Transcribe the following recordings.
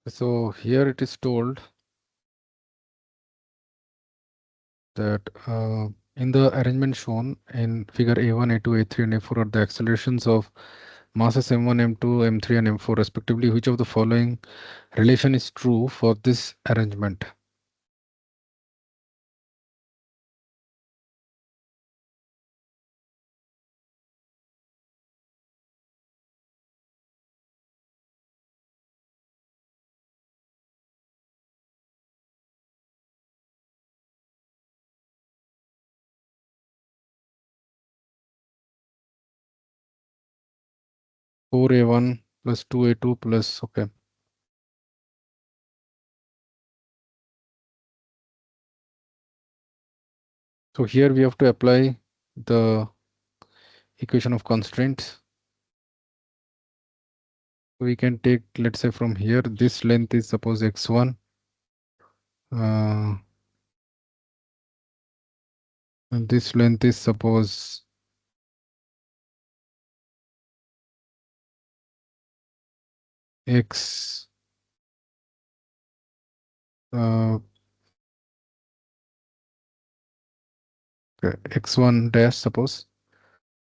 So here it is told that in the arrangement shown in figure A1, A2, A3, and A4 are the accelerations of masses M1, M2, M3, and M4 respectively. Which of the following relation is true for this arrangement? Four A1 plus 2A2 plus, okay. So here we have to apply the equation of constraints. We can take, let's say from here, this length is suppose x1. And this length is suppose x x1 dash, suppose.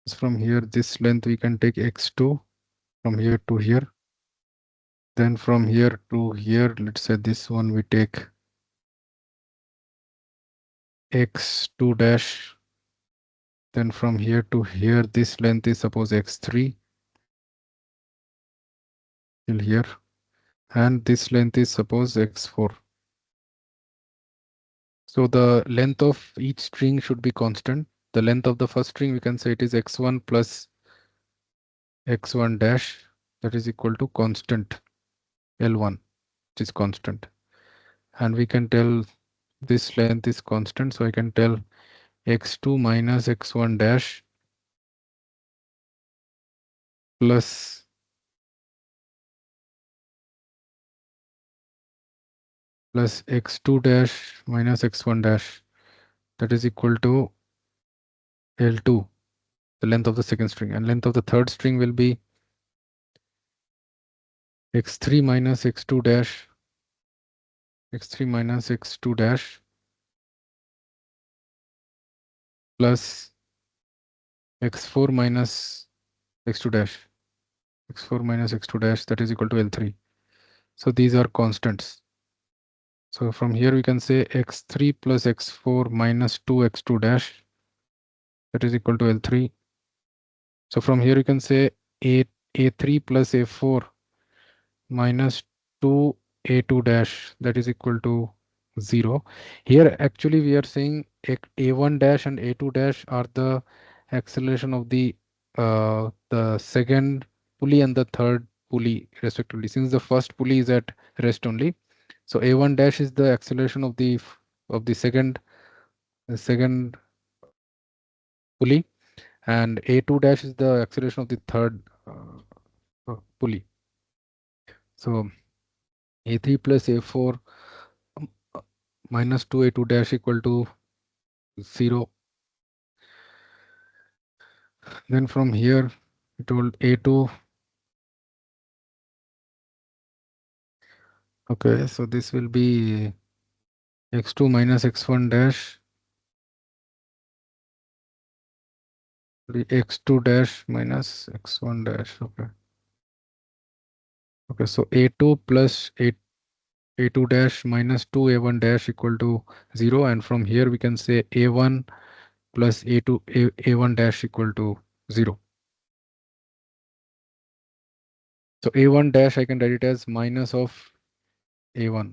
So from here, this length we can take x2 from here to here. Then from here to here, let's say this one we take x2 dash. Then from here to here, this length is suppose x3 till here. And this length is suppose x4. So the length of each string should be constant. The length of the first string, we can say it is x1 plus x1 dash, that is equal to constant L1, which is constant. And we can tell this length is constant, so I can tell x2 minus x1 dash plus x2 dash minus x1 dash, that is equal to L2, the length of the second string, and length of the third string will be x3 minus x2 dash, x3 minus x2 dash plus x4 minus x2 dash, x4 minus x2 dash, that is equal to L3. So these are constants. So from here we can say x3 plus x4 minus 2x2 dash, that is equal to L3. So from here you can say a3 plus a4 minus 2a2 dash, that is equal to 0. Here actually we are saying a1 dash and a2 dash are the acceleration of the second pulley and the third pulley respectively, since the first pulley is at rest only. So a1 dash is the acceleration of the second pulley, and a2 dash is the acceleration of the third pulley. So a3 plus a4 minus 2a2 dash equal to 0. Then from here we told a2. Okay, so this will be x2 minus x1 dash, the x2 dash minus x1 dash. Okay. Okay, so a2 plus a2 dash minus 2a1 dash equal to 0, and from here we can say a1 plus a1 dash equal to 0. So a1 dash I can write it as minus of a1.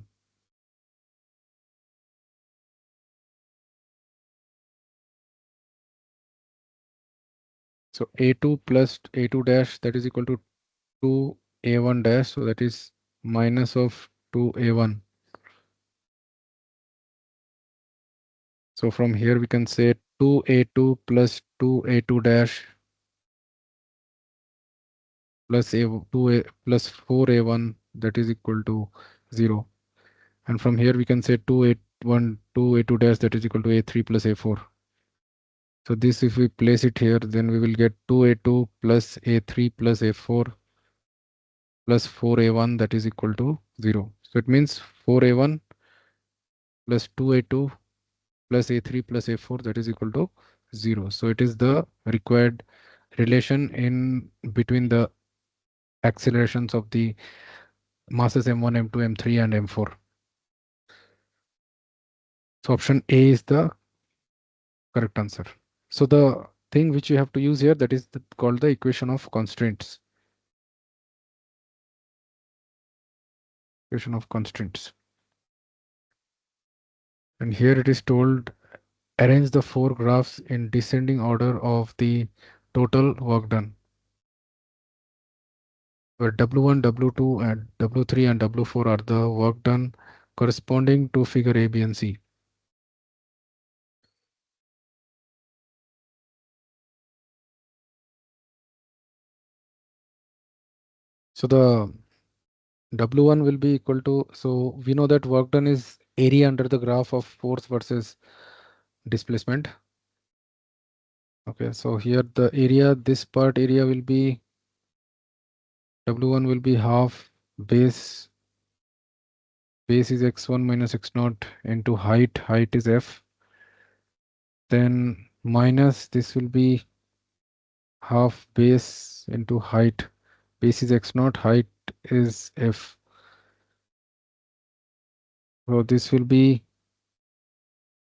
So a2 plus a2 dash, that is equal to 2a1 dash, so that is minus of 2a1. So from here we can say 2a2 plus 2a2 dash plus a2 plus 4a1, that is equal to 0. And from here we can say 2a2 dash, that is equal to a3 plus a4. So this, if we place it here, then we will get 2a2 plus a3 plus a4 plus 4a1 that is equal to 0. So it means 4a1 plus 2a2 plus a3 plus a4 that is equal to 0. So it is the required relation in between the accelerations of the masses m1, m2, m3 and m4. So option A is the correct answer. So the thing which you have to use here, that is called the equation of constraints. Equation of constraints. And here it is told, arrange the 4 graphs in descending order of the total work done, where W1, W2 and W3 and W4 are the work done corresponding to figure A, B and C. So the W1 will be equal to, so we know that work done is area under the graph of force versus displacement. Okay, so here the area, this part area will be, W1 will be half base is x1 minus x0 into height is f, then minus this will be half base into height, base is x0, height is f. So this will be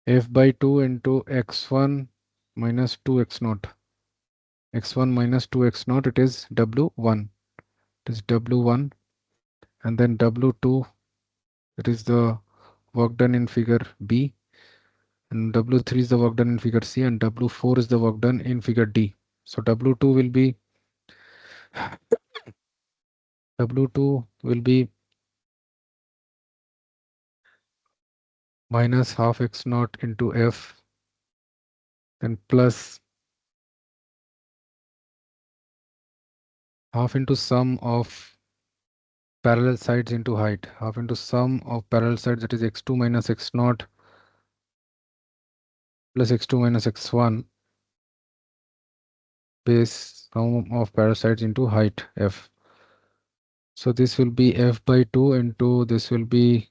f by 2 into x1 minus 2x0, x1 minus 2x0, it is w1, it is w1, and then w2, it is the work done in figure B, and W3 is the work done in figure C, and W4 is the work done in figure D. So W2 will be minus half x naught into F, then plus half into sum of parallel sides into height, half into sum of parallel sides, that is x2 minus x naught plus x2 minus x1 base sum of parallel sides into height F. So this will be F by 2 into this will be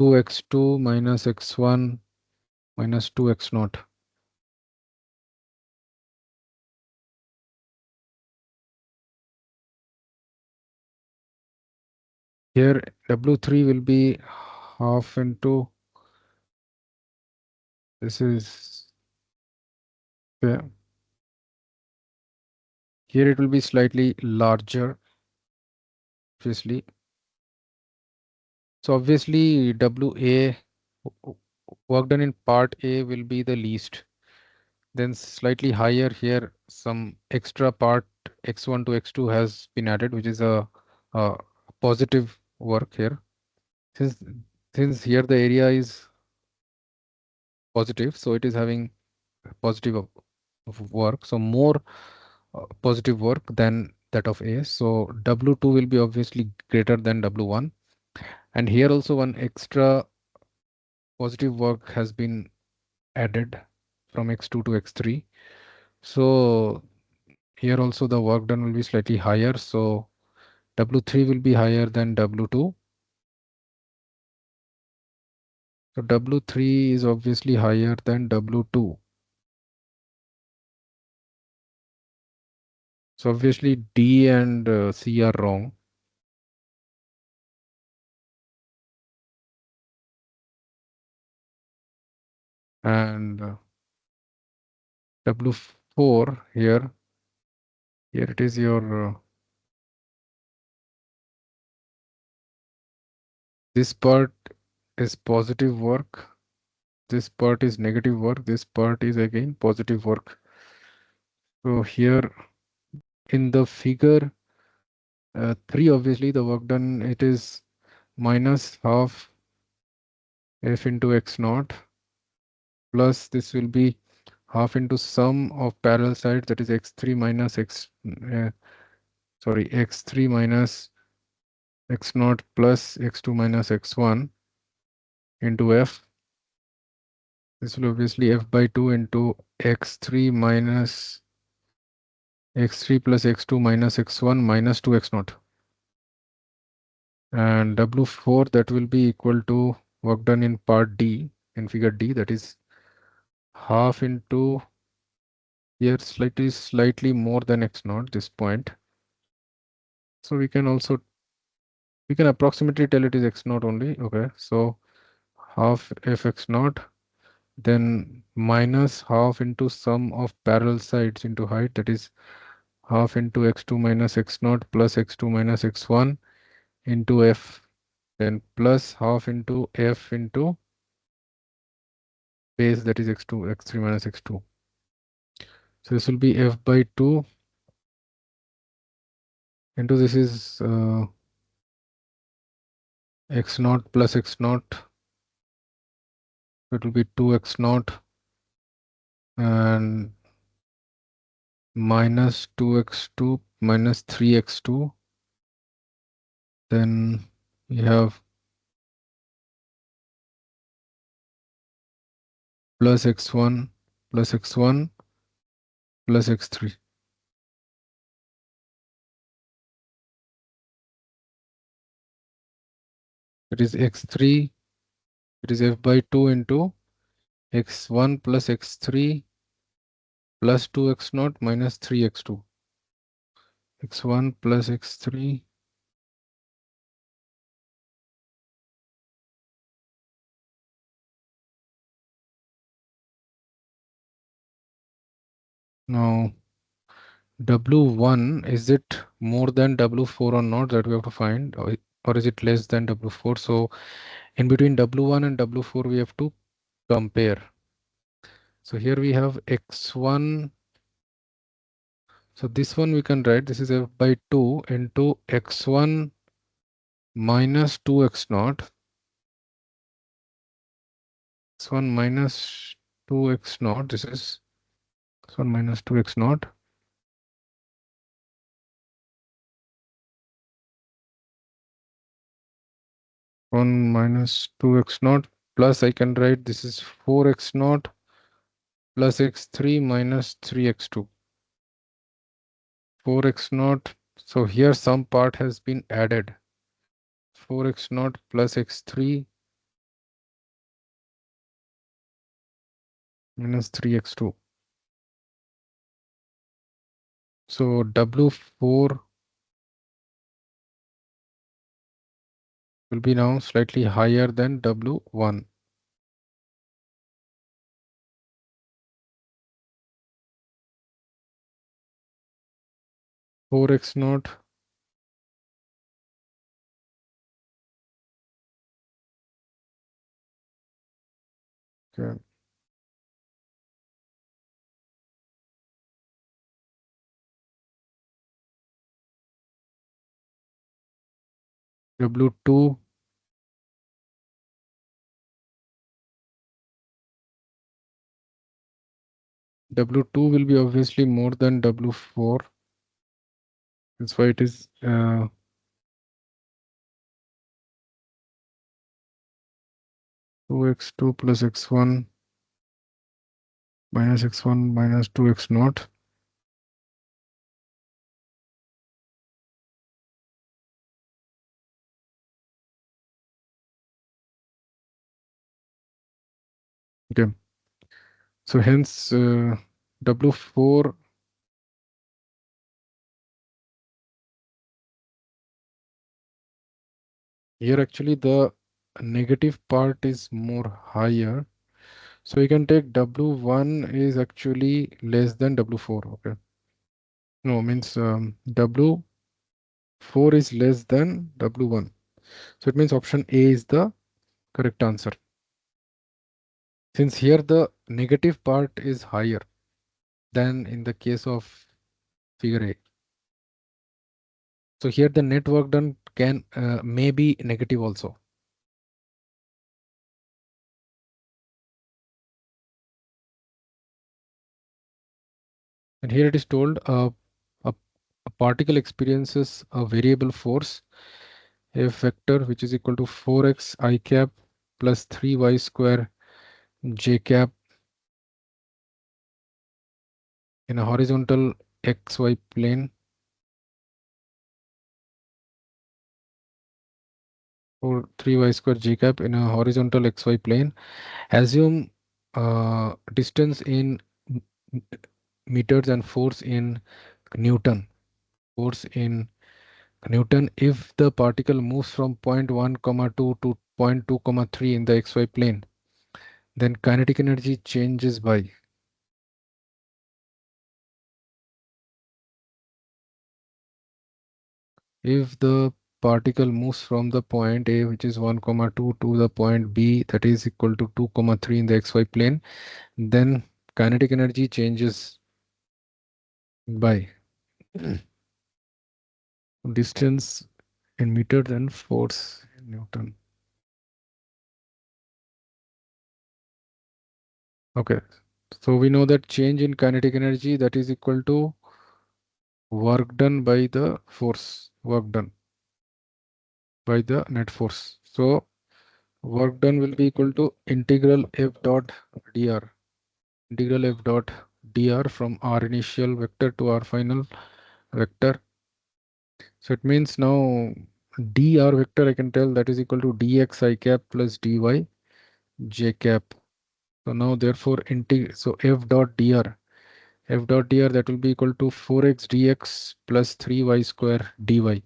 2x2 minus x1 minus 2x naught. Here W3 will be half into, this is, yeah. Here it will be slightly larger, obviously. So obviously WA, work done in part A will be the least. Then slightly higher here, some extra part x1 to x2 has been added, which is a positive work here. Since here the area is positive, so it is having positive of work. So more positive work than that of A. So W2 will be obviously greater than W1. And here also one extra positive work has been added from x2 to x3. So here also the work done will be slightly higher. So W3 will be higher than W2. So W3 is obviously higher than W2. So obviously D and C are wrong. And W4 here it is your this part is positive work, this part is negative work, this part is again positive work. So here in the figure 3, obviously the work done, it is minus half f into x naught plus this will be half into sum of parallel sides, that is x3 minus x3 minus x naught plus x2 minus x1 into f. This will obviously f by 2 into x3 minus x3 plus x2 minus x1 minus 2x naught. And W4, that will be equal to work done in part D, in figure D, that is half into here slightly more than x naught, this point. So we can approximately tell it is x naught only. Okay, so half f x naught, then minus half into sum of parallel sides into height, that is half into x2 minus x naught plus x2 minus x1 into f, then plus half into f into base, that is x2 x3 minus x2. So this will be f by 2 into this is x naught plus x naught. It will be 2x naught and minus 2x2 minus 3x2. Then we have plus x1 plus x1 plus x3. It is x3. It is f by 2 into x1 plus x3 plus 2x naught minus 3x2. x1 plus x3. Now W1, is it more than W4 or not, that we have to find, or is it less than W4? So in between W1 and W4 we have to compare. So here we have x1. So this one we can write, this is f by 2 into x1 minus 2x naught, x1 minus 2x naught, this is x1 minus 2x naught, one minus 2x naught, plus I can write this is 4x naught plus x3 minus 3x2. 4x naught, so here some part has been added. 4x naught plus x3 minus 3x2. So W4 will be now slightly higher than W1. Four x naught okay. W2 W2 will be obviously more than W4. That's why it is 2x2 plus x1 minus x1 minus 2x naught. Okay. So hence W4 here actually the negative part is more higher. So you can take W1 is actually less than W4. Okay. No, means W4 is less than W1. So it means option A is the correct answer. Since here the negative part is higher than in the case of figure A. So here the net work done can may be negative also. And here it is told a particle experiences a variable force F vector which is equal to 4x I cap plus 3y square j cap in a horizontal xy plane for 3y square g cap in a horizontal xy plane. Assume distance in m- m- meters and force in Newton. Force in Newton if the particle moves from point 1 comma 2 to point 2 comma 3 in the xy plane, then kinetic energy changes by. If the particle moves from the point A, which is 1 comma 2, to the point B, that is equal to 2 comma 3 in the xy plane, then kinetic energy changes by distance in meters and force in Newton. Okay, so we know that change in kinetic energy, that is equal to work done by the force, work done by the net force. So work done will be equal to integral f dot dr, integral f dot dr from r initial vector to r final vector. So it means now dr vector, I can tell that is equal to dx I cap plus dy j cap. So now therefore so f dot dr, that will be equal to 4x dx plus 3y square dy.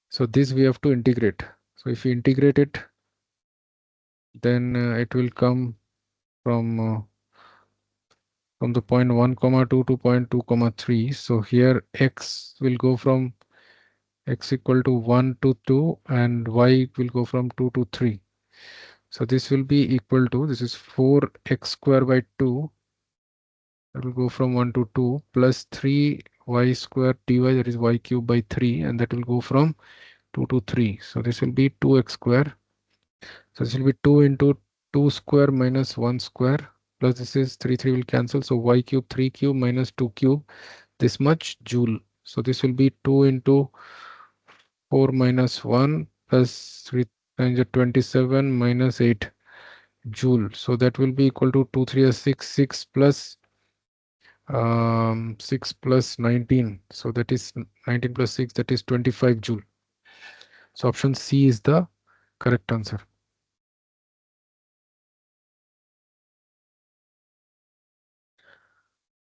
So this we have to integrate. So if we integrate it, then it will come from the point 1 comma 2 to point 2 comma 3. So here x will go from x equal to 1 to 2 and y will go from 2 to 3. So this will be equal to, this is 4x square by 2, that will go from 1 to 2, plus 3y square dy, that is y cube by 3, and that will go from 2 to 3. So this will be 2x square. So this will be 2 into 2 square minus 1 square, plus this is 3 will cancel. So y cube 3 cube minus 2 cube, this much joule. So this will be 2 into 4 minus 1 plus 3 times 27 minus 8 joule. So that will be equal to 2 3 is 6, 6 plus 6 plus 19. So that is 19 plus 6, that is 25 joule. So option C is the correct answer.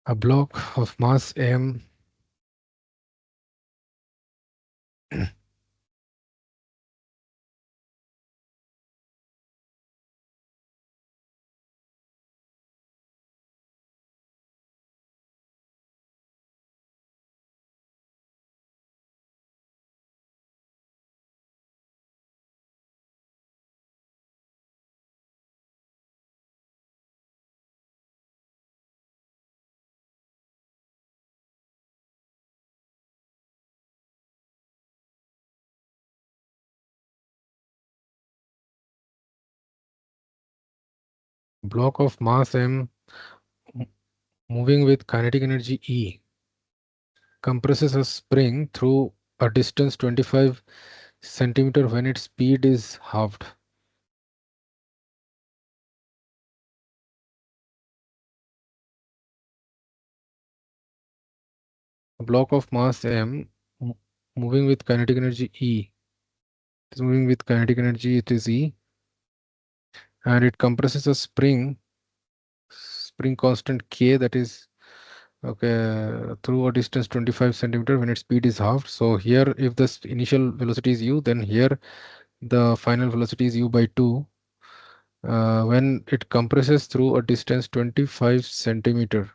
A block of mass m block of mass m moving with kinetic energy E compresses a spring through a distance 25 centimeter when its speed is halved. A block of mass m moving with kinetic energy E is moving with kinetic energy, it is E, and it compresses a spring constant K, that is okay, through a distance 25 centimeter when its speed is halved. So here if the initial velocity is u, then here the final velocity is u by 2. When it compresses through a distance 25 centimeter,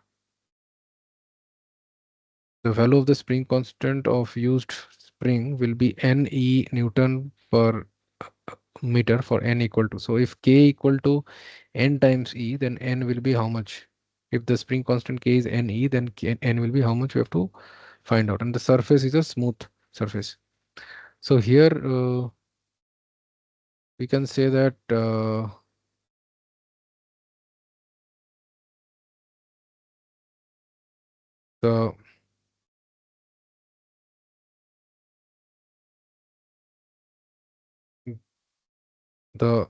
the value of the spring constant of used spring will be ne Newton per meter for n equal to. So if k equal to n times e, then n will be how much? If the spring constant k is ne, then n will be how much we have to find out. And the surface is a smooth surface. So here we can say that the the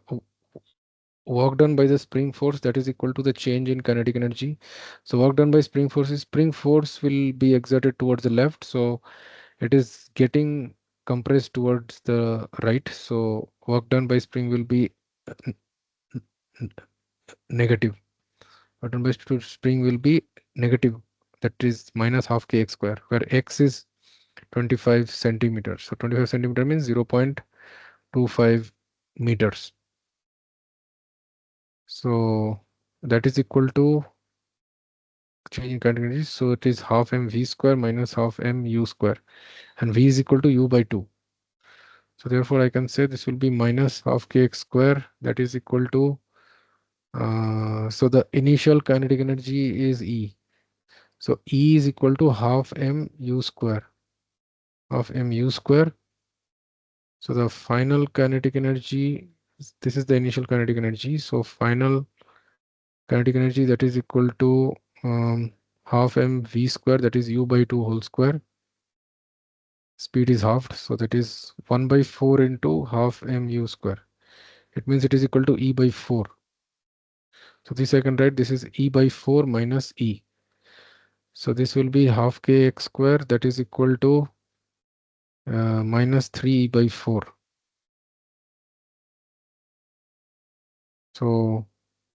work done by the spring force, that is equal to the change in kinetic energy. So work done by spring force will be exerted towards the left. So it is getting compressed towards the right, so work done by spring will be n- n- negative. Work done by spring will be negative, that is minus half kx square, where x is 25 centimeters. So 25 centimeter means 0.25 meters. So that is equal to change in kinetic energy. So it is half mv square minus half mu square, and v is equal to u by 2. So therefore I can say this will be minus half kx square, that is equal to so the initial kinetic energy is E. So E is equal to half mu square, half mu square. So the final kinetic energy, this is the initial kinetic energy. So final kinetic energy, that is equal to half mv square, that is u by 2 whole square. Speed is halved, so that is 1 by 4 into half mu square. It means it is equal to E by 4. So this I can write, this is E by 4 minus E. So this will be half kx square, that is equal to minus 3 E by 4. So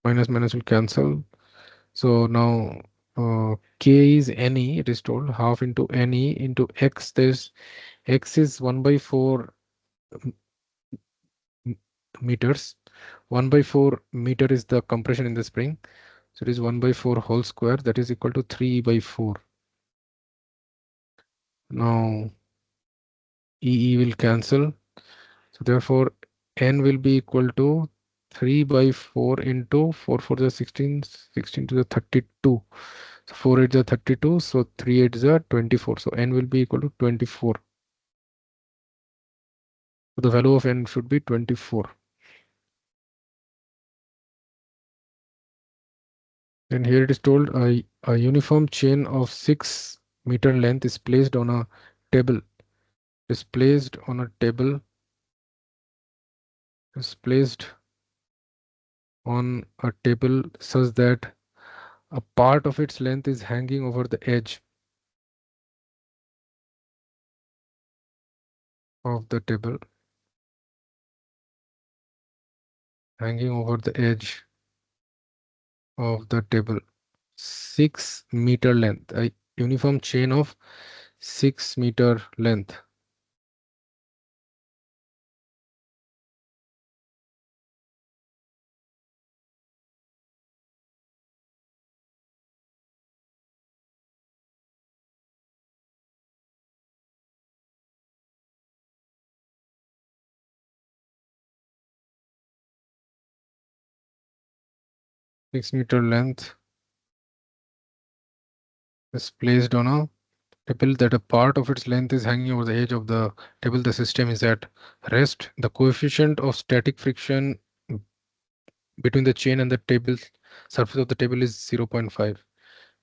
minus minus will cancel. So now k is ne, it is told half into ne into x. There's x is 1 by 4 meters. 1 by 4 meter is the compression in the spring. So it is 1 by 4 whole square, that is equal to 3 by 4. Now E will cancel. So therefore n will be equal to 3 by 4 into 4 for the 16, 16 to the 32. So 4 8 is 32, so 3 8 is 24. So n will be equal to 24. So the value of n should be 24. Then here it is told a uniform chain of 6-meter length is placed on a table. Is placed on a table. Is placed on a table such that a part of its length is hanging over the edge of the table. Hanging over the edge of the table. 6-meter length. A uniform chain of 6-meter length. Six-meter length is placed on a table that a part of its length is hanging over the edge of the table. The system is at rest. The coefficient of static friction between the chain and the table surface of the table is 0.5.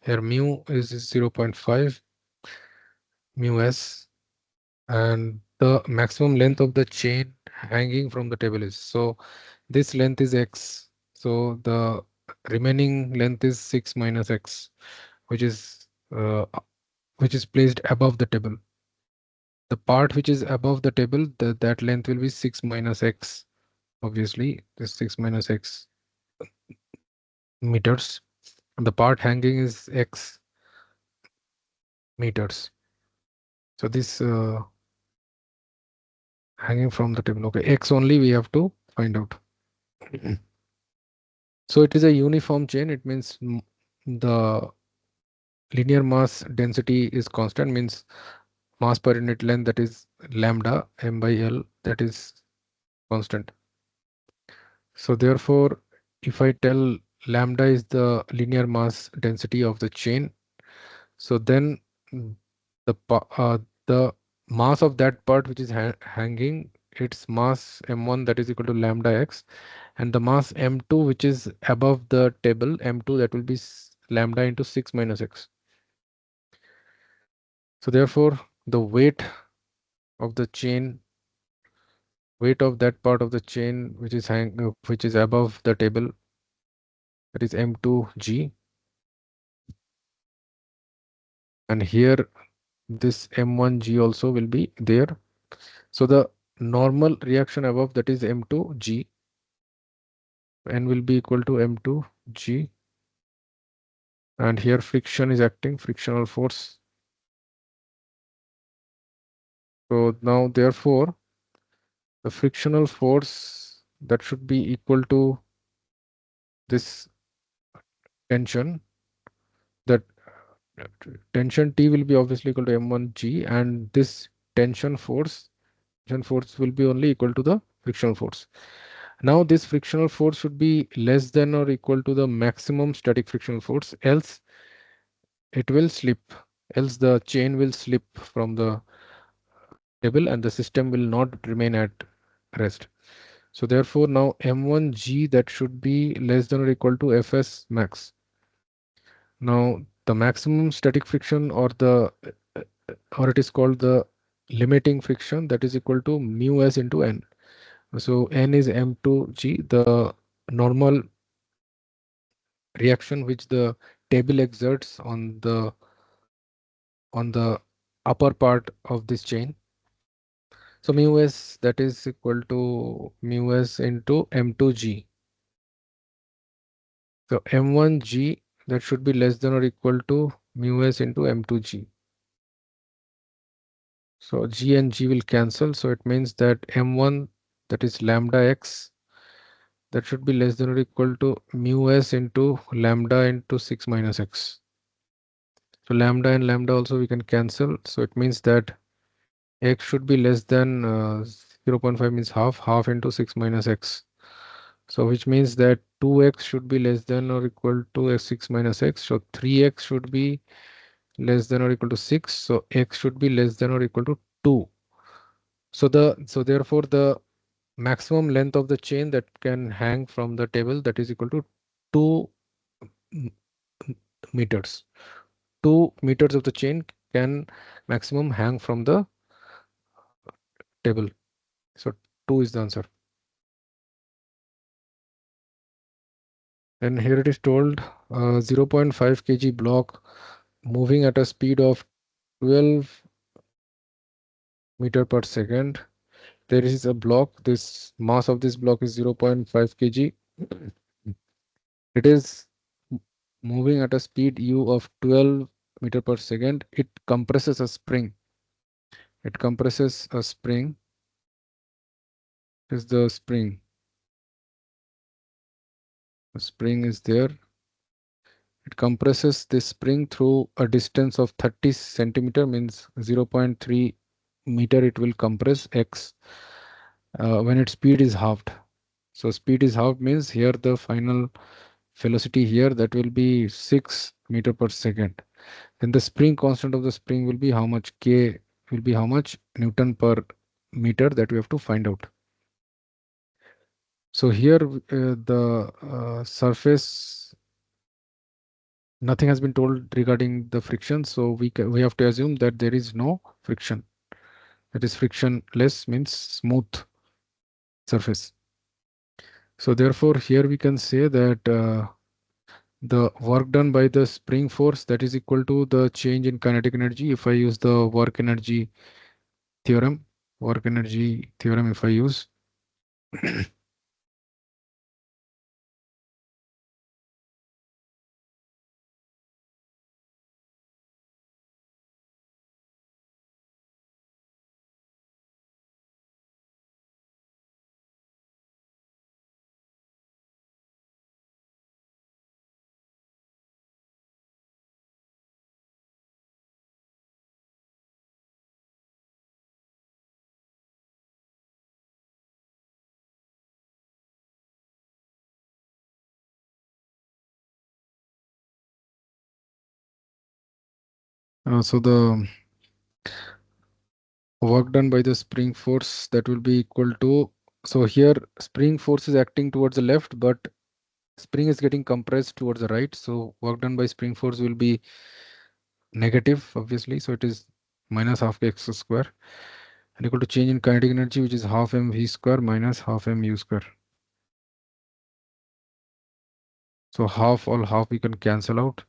Here mu is 0.5 mu s, and the maximum length of the chain hanging from the table is, so this length is x, so the remaining length is 6 minus x, which is placed above the table. The part which is above the table, that length will be 6 minus x. Obviously this 6 minus x meters, and the part hanging is x meters. So this hanging from the table, okay, x only we have to find out. So it is a uniform chain. It means the linear mass density is constant, means mass per unit length, that is lambda m by L, that is constant. So therefore, if I tell lambda is the linear mass density of the chain, so then the mass of that part which is hanging, its mass m1, that is equal to lambda x, and the mass m2 which is above the table m2, that will be lambda into 6 minus x. So therefore the weight of the chain, weight of that part of the chain which is which is above the table, that is m2g, and here this m1g also will be there. So the normal reaction above, that is M2G, N will be equal to M2G, and here friction is acting, frictional force. So now therefore the frictional force that should be equal to this tension, that tension T will be obviously equal to M1G, and this tension force will be only equal to the frictional force. Now this frictional force should be less than or equal to the maximum static frictional force, else it will slip, else the chain will slip from the table and the system will not remain at rest. So therefore now M1G, that should be less than or equal to Fs max. Now the maximum static friction, or the or it is called the limiting friction, that is equal to mu s into n. So n is M2G, the normal reaction which the table exerts on the upper part of this chain. So mu s, that is equal to mu s into M2G. So M1G, that should be less than or equal to mu s into M2G. So G and G will cancel. So it means that M1, that is lambda x, that should be less than or equal to mu s into lambda into 6 minus x. So lambda and lambda also we can cancel. So it means that x should be less than 0.5, means half into 6 minus x. So which means that 2x should be less than or equal to 6 minus x. So 3x should be less than or equal to 6. So x should be less than or equal to 2. So therefore the maximum length of the chain that can hang from the table, that is equal to 2 m- meters. 2 meters of the chain can maximum hang from the table. So 2 is the answer. And here it is told 0.5 kg block moving at a speed of 12 meter per second. There is a block, this mass of this block is 0.5 kg. It is moving at a speed u of 12 meter per second. It compresses a spring. It compresses a spring. Is the spring. The spring is there. It compresses this spring through a distance of 30 centimeter, means 0.3 meter. It will compress x when its speed is halved. So speed is halved means here the final velocity here, that will be 6 meter per second. Then the spring constant of the spring will be how much? K will be how much? Newton per meter, that we have to find out. So here the surface, nothing has been told regarding the friction. So we have to assume that there is no friction. That is frictionless, means smooth surface. So therefore here we can say that the work done by the spring force, that is equal to the change in kinetic energy. If I use the work energy theorem, if I use, so the work done by the spring force, that will be equal to, so here spring force is acting towards the left, but spring is getting compressed towards the right. So work done by spring force will be negative, obviously. So it is minus half x square, and equal to change in kinetic energy, which is half mv square minus half mu square. So half, all half we can cancel out.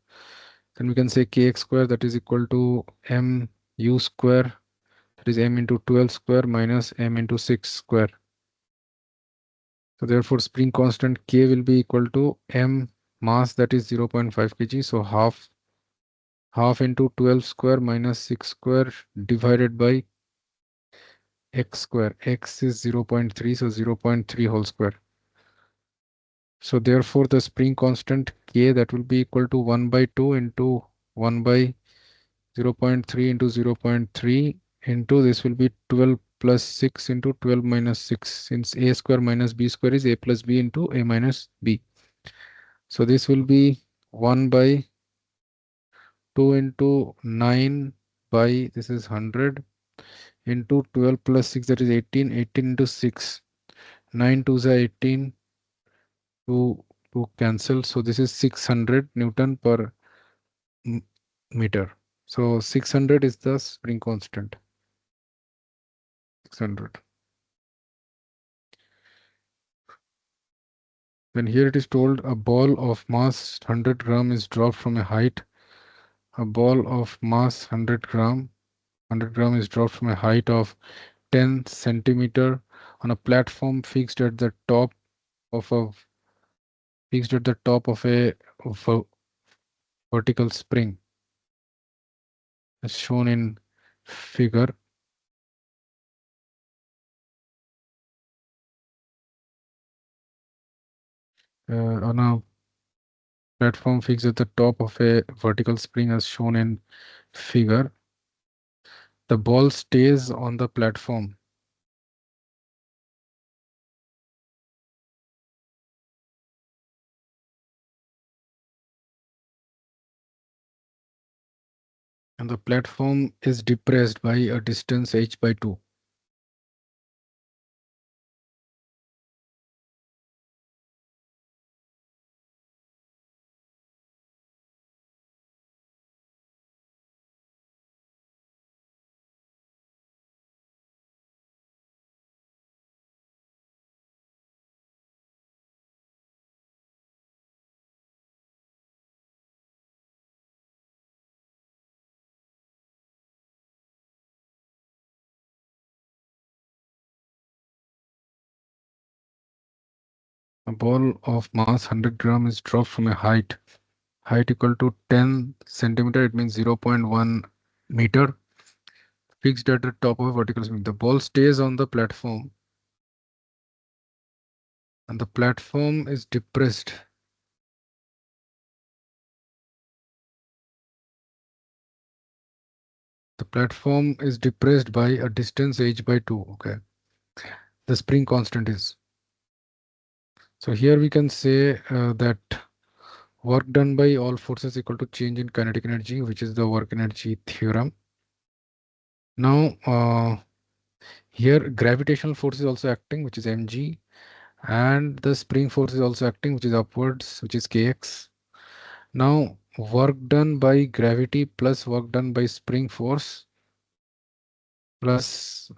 Then we can say kx square, that is equal to mu square, that That is m into 12 square minus m into 6 square. So therefore spring constant K will be equal to m mass, that is 0.5 kg. So half into 12 square minus 6 square divided by x square. X is 0.3, so 0.3 whole square. So therefore the spring constant K, that will be equal to 1 by 2 into 1 by 0.3 into 0.3 into this will be 12 plus 6 into 12 minus 6, since a square minus b square is a plus b into a minus b. So this will be 1 by 2 into 9 by, this is 100, into 12 plus 6, that is 18, 18 into 6, 9 2s are 18, 2 cancel. So this is 600 Newton per meter. So 600 is the spring constant. 600. Then here it is told a ball of mass 100 gram is dropped from a height. A ball of mass 100 gram is dropped from a height of 10 centimeter on a platform fixed at the top of a vertical spring, as shown in figure. On a platform fixed at the top of a vertical spring, as shown in figure, the ball stays on the platform. And the platform is depressed by a distance h by 2. A ball of mass 100 gram is dropped from a height equal to 10 centimeter, it means 0.1 meter, fixed at the top of a vertical spring. The ball stays on the platform and the platform is depressed. The platform is depressed by a distance h by 2. Okay. The spring constant is. So here we can say that work done by all forces equal to change in kinetic energy, which is the work energy theorem. Now, here gravitational force is also acting, which is mg, and the spring force is also acting, which is upwards, which is kx. Now, work done by gravity plus work done by spring force plus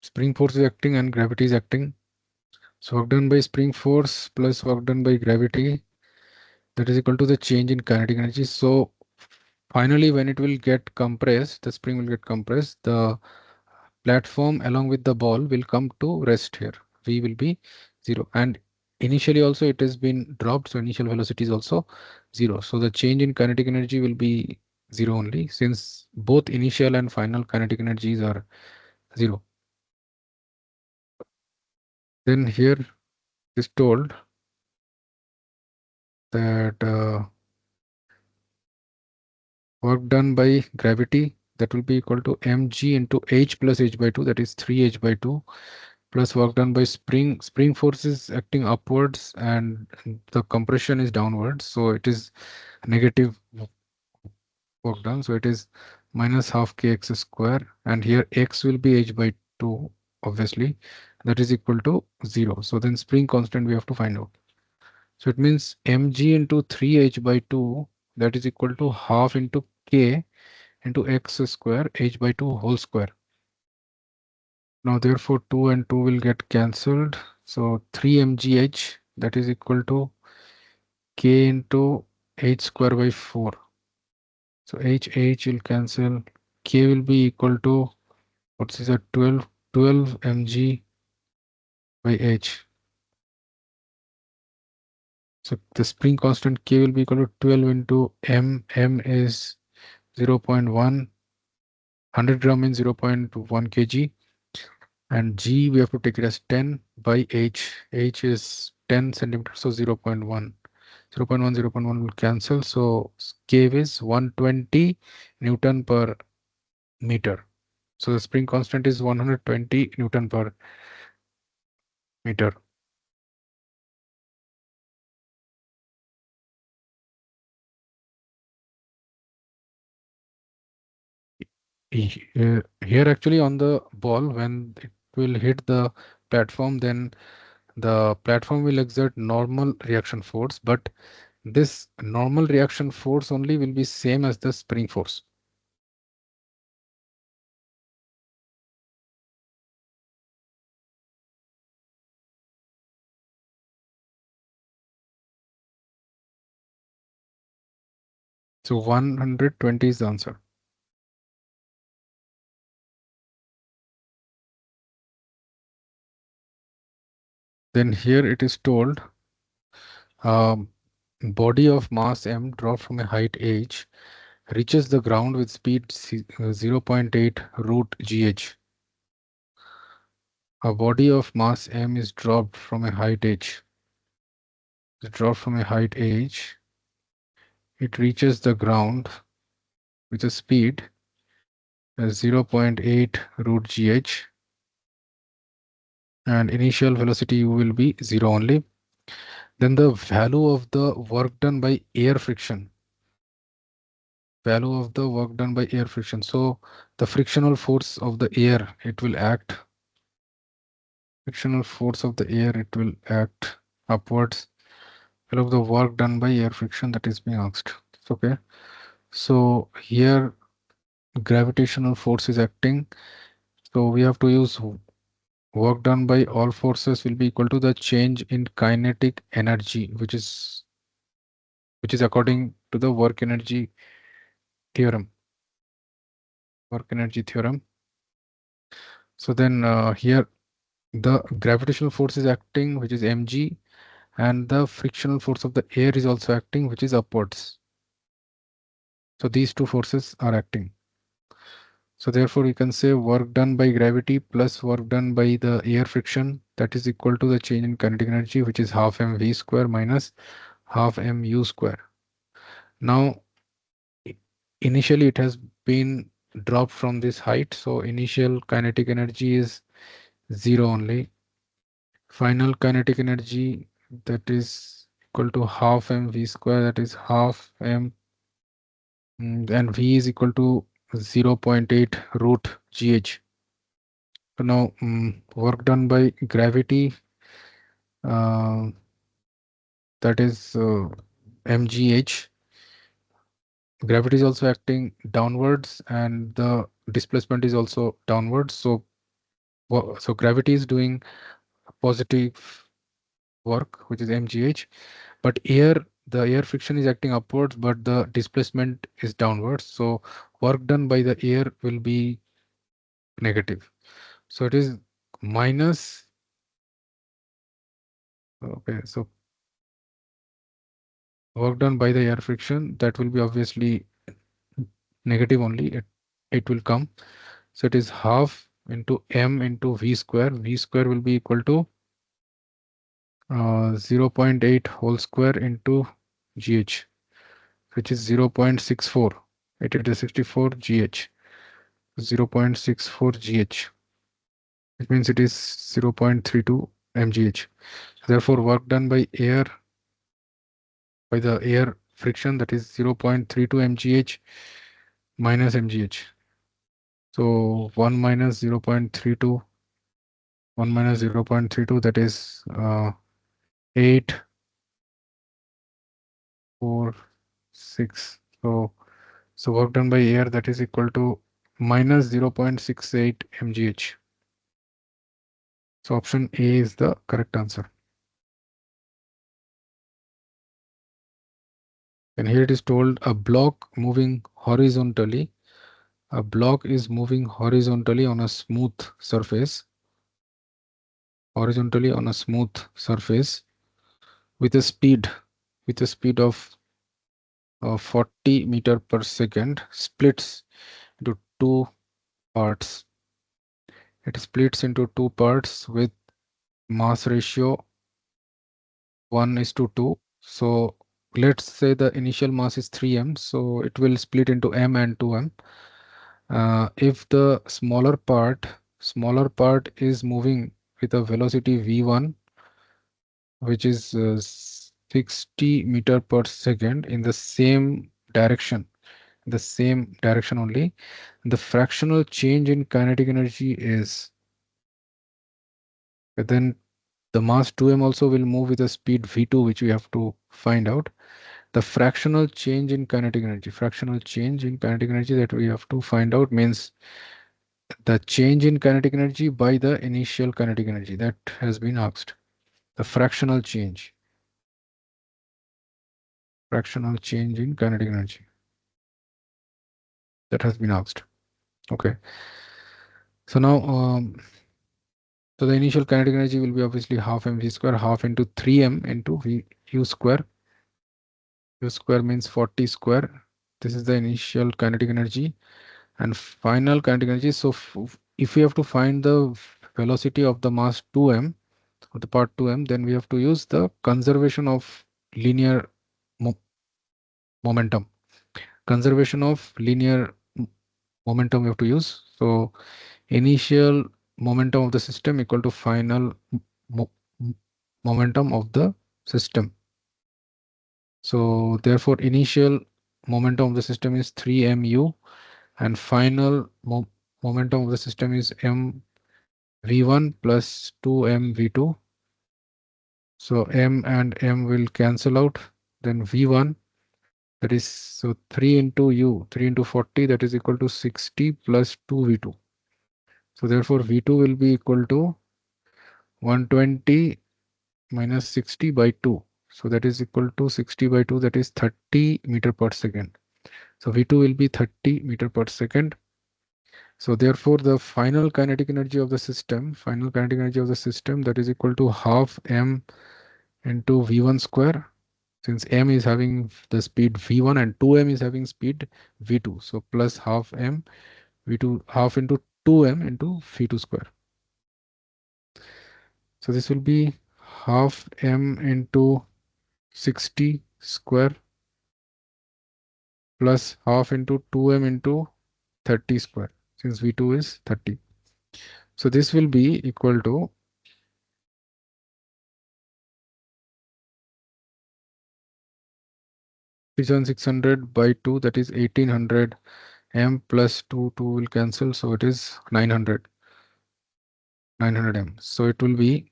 spring force is acting and gravity is acting. So work done by spring force plus work done by gravity, that is equal to the change in kinetic energy. So finally, when it will get compressed, the spring will get compressed, the platform along with the ball will come to rest here. V will be 0. And initially also it has been dropped, so initial velocity is also 0. So the change in kinetic energy will be 0 only, since both initial and final kinetic energies are 0. Then here is told that work done by gravity, that will be equal to mg into h plus h by 2, that is 3h by 2, plus work done by spring. Spring force is acting upwards and the compression is downwards, so it is negative work done, so it is minus half kx square, and here x will be h by 2, obviously, that is equal to 0. So then spring constant we have to find out. So it means mg into 3h by 2, that is equal to half into k into x square h by 2 whole square. Now therefore 2 and 2 will get cancelled. So 3 mgh, that is equal to k into h square by 4. So h will cancel. K will be equal to, what is that, 12 mg by h. So the spring constant K will be equal to 12 into m. M is 0.1. 100 gram means 0.1 kg. And G, we have to take it as 10 by h. H is 10 centimeters, so 0.1. 0.1, 0.1 will cancel. So K is 120 Newton per meter. So the spring constant is 120 Newton per meter. Here actually on the ball, when it will hit the platform, then the platform will exert normal reaction force, but this normal reaction force only will be same as the spring force. So 120 is the answer. Then here it is told, um, body of mass m dropped from a height h reaches the ground with speed 0.8 root gh. A body of mass m is dropped from a height h. Dropped from a height h. It reaches the ground with a speed 0.8 root gh, and initial velocity u will be 0 only. Then the value of the work done by air friction. Value of the work done by air friction. So the frictional force of the air, it will act. Frictional force of the air, it will act upwards. Value of the work done by air friction, that is being asked. Okay. So here gravitational force is acting. So we have to use work done by all forces will be equal to the change in kinetic energy, which is according to the work energy theorem. Work energy theorem. So then here the gravitational force is acting, which is mg, and the frictional force of the air is also acting, which is upwards. So these two forces are acting. So therefore you can say work done by gravity plus work done by the air friction, that is equal to the change in kinetic energy, which is half mv square minus half mu square. Now initially it has been dropped from this height, so initial kinetic energy is 0 only. Final kinetic energy, that is equal to half mv square, that is half m, and v is equal to 0.8 root gh. So now work done by gravity, uh, that is mgh. Gravity is also acting downwards and the displacement is also downwards. So gravity is doing positive work, which is mgh, but the air friction is acting upwards, but the displacement is downwards. So work done by the air will be negative. So it is minus. Okay, so work done by the air friction, that will be obviously negative only. It will come. So it is half into m into v square. V square will be equal to 0.8 whole square into gh, which is 0.64. It is 64 gh. 0.64 gh. It means it is 0.32 mgh. Therefore, work done by the air friction, that is 0.32 mgh minus mgh. So 1 minus 0.32, 1 minus 0.32, that is 8 4, 6. So work done by air, that is equal to minus 0.68 mgh. So option A is the correct answer. And here it is told a block moving horizontally. A block is moving horizontally on a smooth surface. Horizontally on a smooth surface with a speed of 40 meter per second, splits into two parts. It splits into two parts with mass ratio 1:2. So let's say the initial mass is 3m, so it will split into m and 2m. If the smaller part is moving with a velocity v1, which is 60 meter per second in the same direction, only, the fractional change in kinetic energy is, then the mass 2m also will move with a speed v2, which we have to find out. The fractional change in kinetic energy that we have to find out means the change in kinetic energy by the initial kinetic energy that has been asked. The fractional change in kinetic energy that has been asked. Okay. So now, so the initial kinetic energy will be obviously half mv square, half into 3m into u square. U square means 40 square. This is the initial kinetic energy and final kinetic energy. So if we have to find the velocity of the mass 2m, of the part 2m, then we have to use the conservation of linear momentum. Conservation of linear momentum we have to use. So initial momentum of the system equal to final mo momentum of the system. So therefore initial momentum of the system is 3mu and final momentum of the system is mv1 plus 2mv2. So m and m will cancel out, then v1, that is, so 3 into 40, that is equal to 60 plus 2v2. So therefore v2 will be equal to 120 minus 60 by 2. So that is equal to 60 by 2, that is 30 meter per second. So v2 will be 30 meter per second. So therefore the final kinetic energy of the system, that is equal to half m into v1 square, since m is having the speed v1 and 2m is having speed v2. So plus half m v2, half into 2m into v2 square. So this will be half m into 60 square plus half into 2m into 30 square, since v2 is 30. So this will be equal to 3600 by 2, that is 1800 m plus 2 will cancel, so it is 900 m. So it will be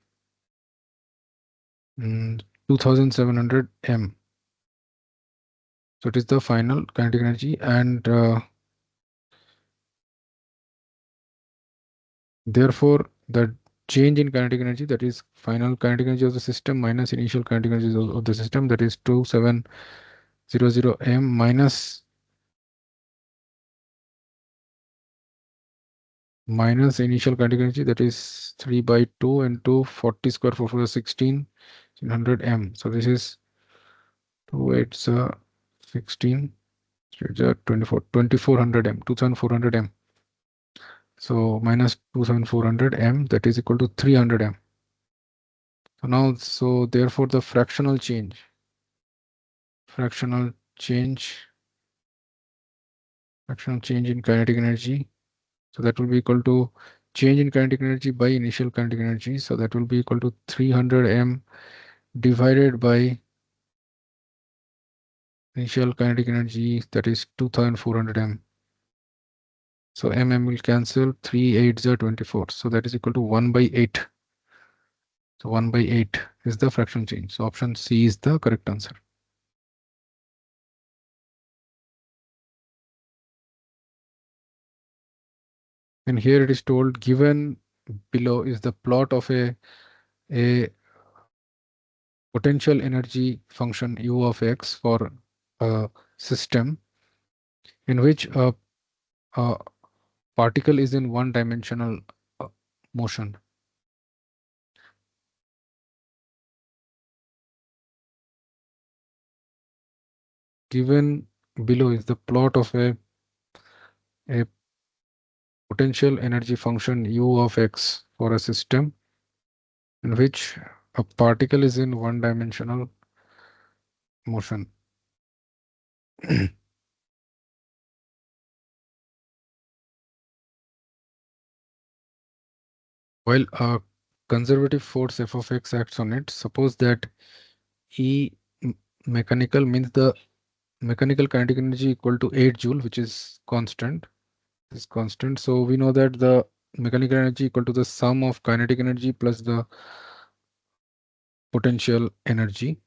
2700 m. So it is the final kinetic energy, and therefore the change in kinetic energy, that is final kinetic energy of the system minus initial kinetic energy of the system, that is 2700 m minus initial kinetic energy, that is 3 by 2 into 40 square, 4 is 1600 m. So this is 2 8's 16, 24, 2400 m, 2400 m. So minus 2400 m, that is equal to 300 m. So now, so therefore the fractional change in kinetic energy, so that will be equal to change in kinetic energy by initial kinetic energy. So that will be equal to 300 m divided by initial kinetic energy, that is 2400 m. So mm will cancel, 3 8's are 24. So that is equal to 1 by 8. So 1 by 8 is the fractional change. So option C is the correct answer. And here it is told given below is the plot of a potential energy function u of x for a system in which a particle is in one-dimensional motion. Given below is the plot of a potential energy function u of x for a system in which a particle is in one-dimensional motion. While a conservative force f of x acts on it, suppose that E mechanical means the mechanical kinetic energy equal to 8 joule, which is constant. Is constant. So we know that the mechanical energy equal to the sum of kinetic energy plus the potential energy.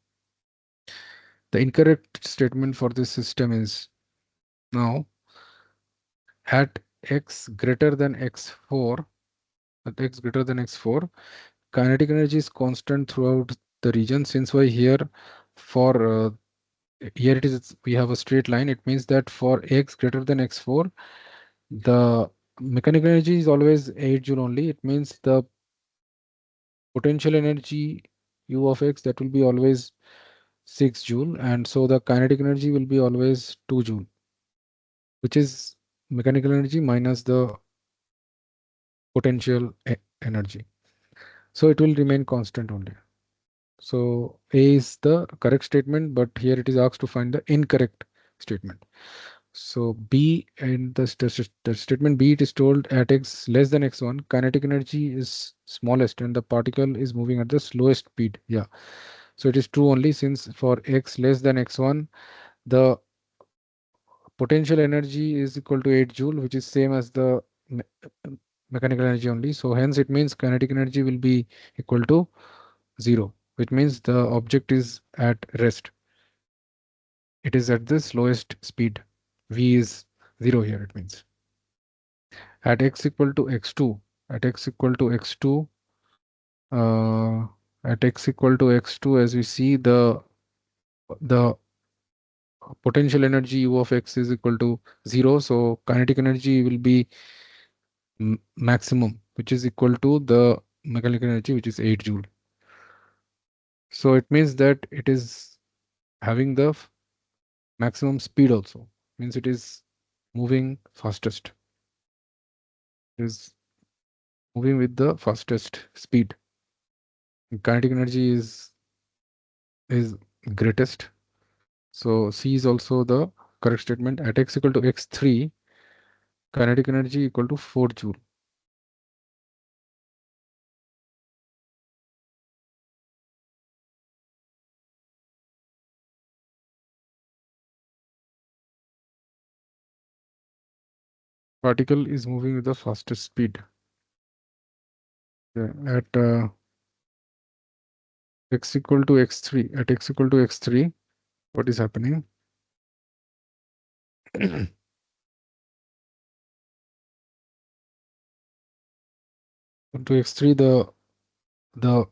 The incorrect statement for this system is now at x greater than x4, at x greater than x4, kinetic energy is constant throughout the region. Since why here for here it is we have a straight line, it means that for x greater than x4 the mechanical energy is always 8 joule only. It means the potential energy u of x that will be always 6 joule, and so the kinetic energy will be always 2 joule, which is mechanical energy minus the potential energy. So it will remain constant only. So A is the correct statement, but here it is asked to find the incorrect statement. So B and the statement B, it is told at x less than x1, kinetic energy is smallest and the particle is moving at the slowest speed. Yeah. So it is true only since for x less than x1, the potential energy is equal to 8 joule, which is same as the me mechanical energy only. So hence it means kinetic energy will be equal to 0, which means the object is at rest. It is at the slowest speed. V is 0 here, it means. At x equal to x2, at x equal to x2, uh, at x equal to x2, as we see the potential energy u of x is equal to 0. So kinetic energy will be maximum, which is equal to the mechanical energy, which is 8 joule. So it means that it is having the maximum speed also, means it is moving fastest. It is moving with the fastest speed. Kinetic energy is greatest. So C is also the correct statement. At x equal to x3, kinetic energy equal to 4 joule. Particle is moving with the fastest speed. Yeah, at x equal to x3, at x equal to x3, what is happening? To x3, the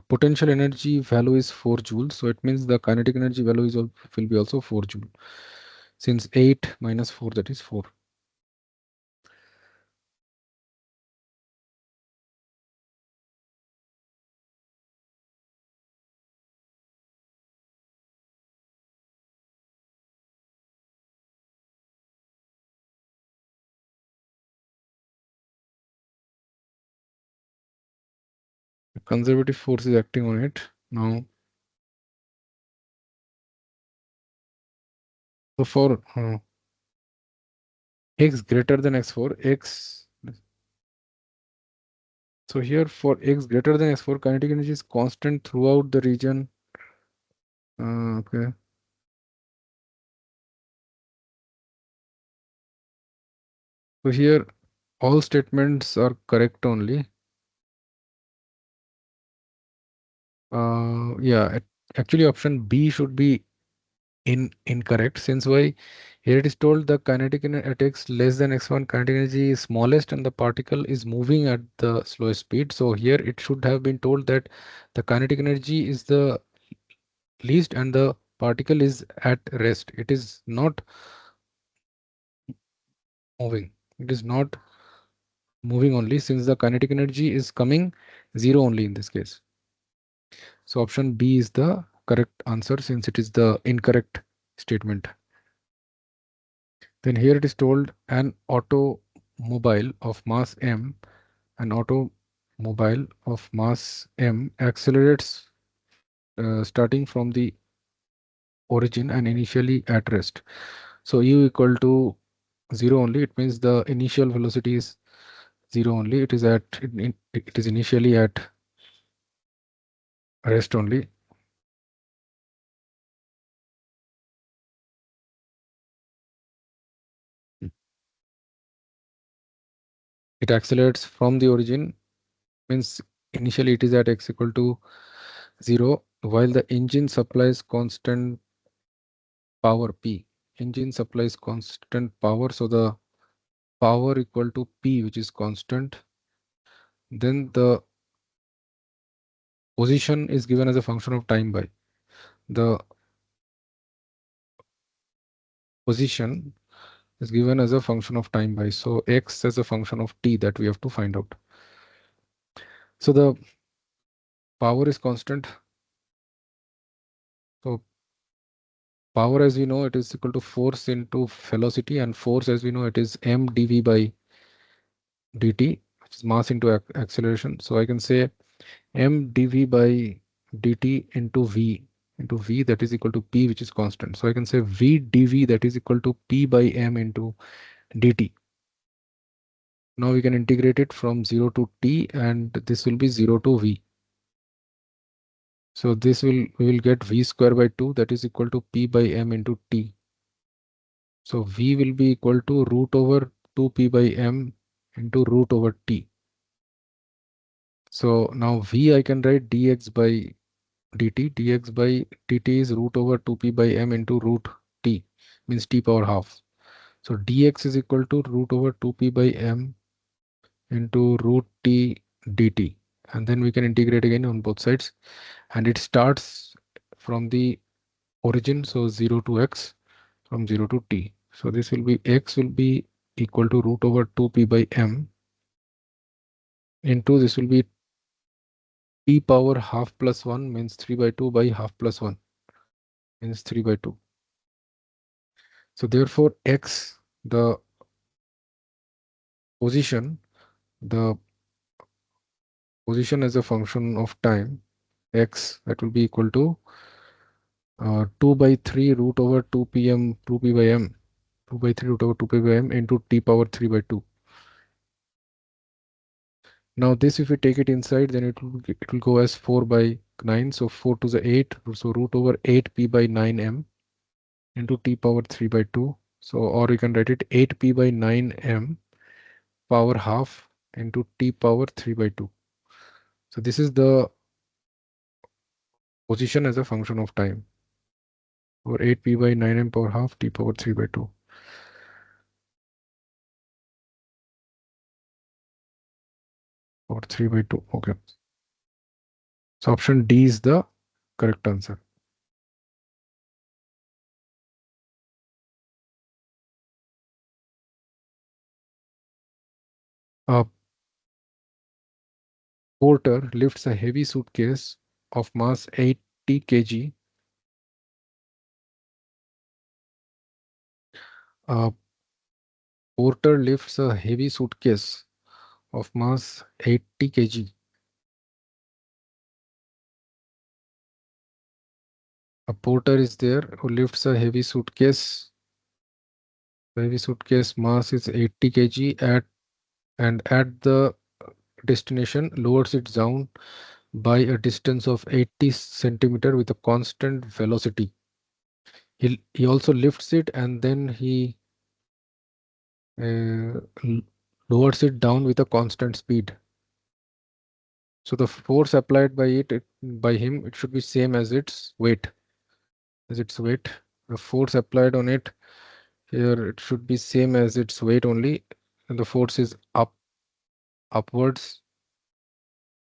potential energy value is 4 joules. So it means the kinetic energy value is will be also 4 joule. Since 8 minus 4, that is 4. Conservative force is acting on it now. So for x greater than x4, x. So here for x greater than x4, kinetic energy is constant throughout the region. Okay. So here all statements are correct only. Yeah, actually option B should be incorrect. Since why? Here it is told the kinetic energy at x less than x1 kinetic energy is smallest and the particle is moving at the slowest speed. So here it should have been told that the kinetic energy is the least and the particle is at rest. It is not moving. It is not moving only, since the kinetic energy is coming zero only in this case. So option B is the correct answer, since it is the incorrect statement. Then here it is told an automobile of mass m, an automobile of mass m accelerates starting from the origin and initially at rest. So u equal to 0 only. It means the initial velocity is 0 only. It is it is initially at rest only. It accelerates from the origin, means initially it is at x equal to 0, while the engine supplies constant power P. Engine supplies constant power, so the power equal to P, which is constant. Then the position is given as a function of time by the position is given as a function of time by. So x as a function of t that we have to find out. So the power is constant. So power, as we know, it is equal to force into velocity, and force, as we know, it is m dv by dt, which is mass into acceleration. So I can say m dv by dt into v that is equal to p, which is constant. So I can say v dv that is equal to p by m into dt. Now we can integrate it from 0 to t, and this will be 0 to v. So this we will get v square by 2 that is equal to p by m into t. So v will be equal to root over 2p by m into root over t. So now v I can write dx by dt. Dx by dt is root over 2p by m into root t, means t power half. So dx is equal to root over 2p by m into root t dt. And then we can integrate again on both sides. And it starts from the origin, so 0 to x, from 0 to t. So this will be x will be equal to root over 2p by m into this will be t power half plus 1, means 3 by 2 by half plus 1, means 3 by 2. So therefore x, the position, the position as a function of time, x, that will be equal to 2 by 3 root over 2p by m, 2 by 3 root over 2p by m into t power 3 by 2. Now this, if we take it inside, then it will go as 4 by 9. So 4 to the 8. So root over 8p by 9m into t power 3 by 2. So, or we can write it 8p by 9m power half into t power 3 by 2. So this is the position as a function of time, or 8p by 9m power half t power 3 by 2. Or 3 by 2. Okay. So option D is the correct answer. A porter lifts a heavy suitcase of mass 80 kg. A porter lifts a heavy suitcase of mass 80 kg. A porter is there who lifts a heavy suitcase. The heavy suitcase mass is 80 kg at the destination lowers it down by a distance of 80 centimeter with a constant velocity. He also lifts it and then he uh, lowers it down with a constant speed. So the force applied by by him, it should be same as its weight. As its weight. The force applied on it, here it should be same as its weight only, and the force is upwards.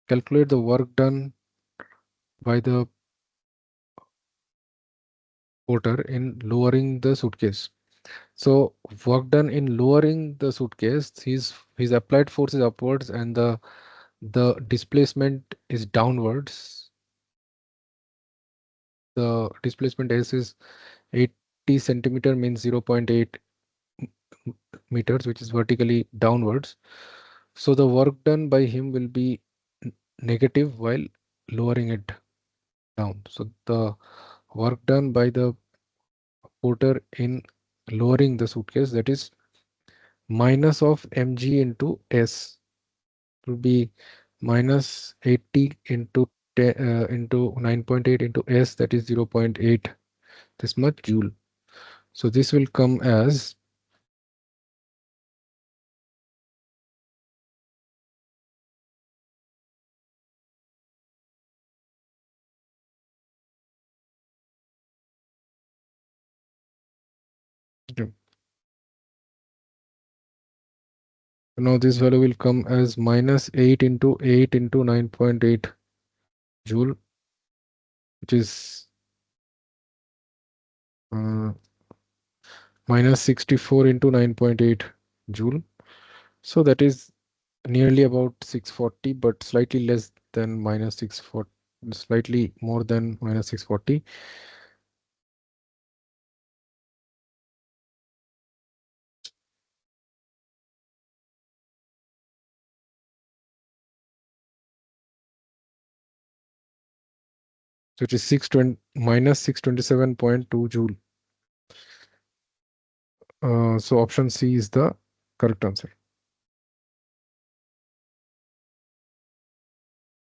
Calculate the work done by the porter in lowering the suitcase. So work done in lowering the suitcase, his applied force is upwards and the displacement is downwards. The displacement S is 80 centimeter, means 0.8 meters, which is vertically downwards. So the work done by him will be negative while lowering it down. So the work done by the porter in lowering the suitcase, that is minus of mg into s, will be minus 80 into into 9.8 into s, that is 0.8, this much joule. So this will come as okay. Now this value will come as minus 8 into 8 into 9.8 joule, which is uh, minus 64 into 9.8 joule. So that is nearly about 640, but slightly less than minus 640, slightly more than minus 640. So it is 620 minus 627.2 joule. So option C is the correct answer.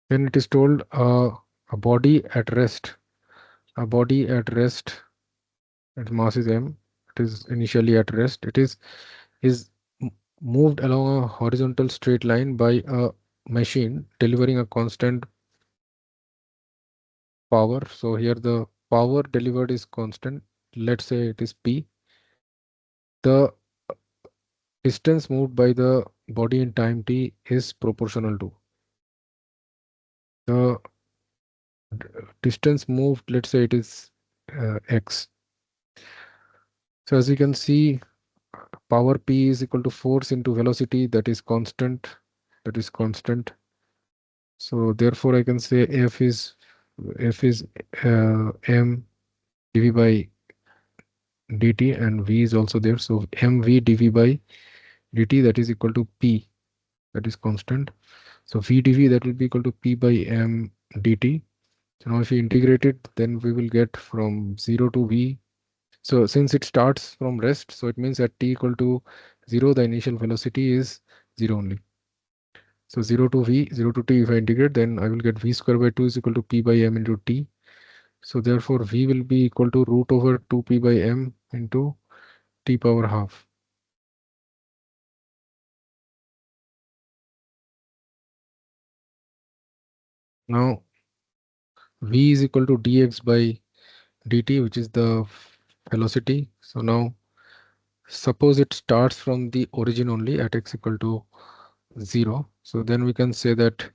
Then it is told a body at rest, a body at rest, its mass is m. It is initially at rest. It is moved along a horizontal straight line by a machine delivering a constant power. So here the power delivered is constant. Let's say it is P. The distance moved by the body in time t is proportional to the distance moved. Let's say it is x. So as you can see, power P is equal to force into velocity, that is constant. That is constant. So therefore I can say F is m dv by dt, and v is also there. So mv dv by dt, that is equal to p, that is constant. So v dv, that will be equal to p by m dt. So now if we integrate it, then we will get from 0 to v. So since it starts from rest, so it means at t equal to 0, the initial velocity is 0 only. So 0 to v, 0 to t, if I integrate, then I will get v square by 2 is equal to p by m into t. So therefore v will be equal to root over 2p by m into t power half. Now v is equal to dx by dt, which is the velocity. So now suppose it starts from the origin only at x equal to 0. So then we can say that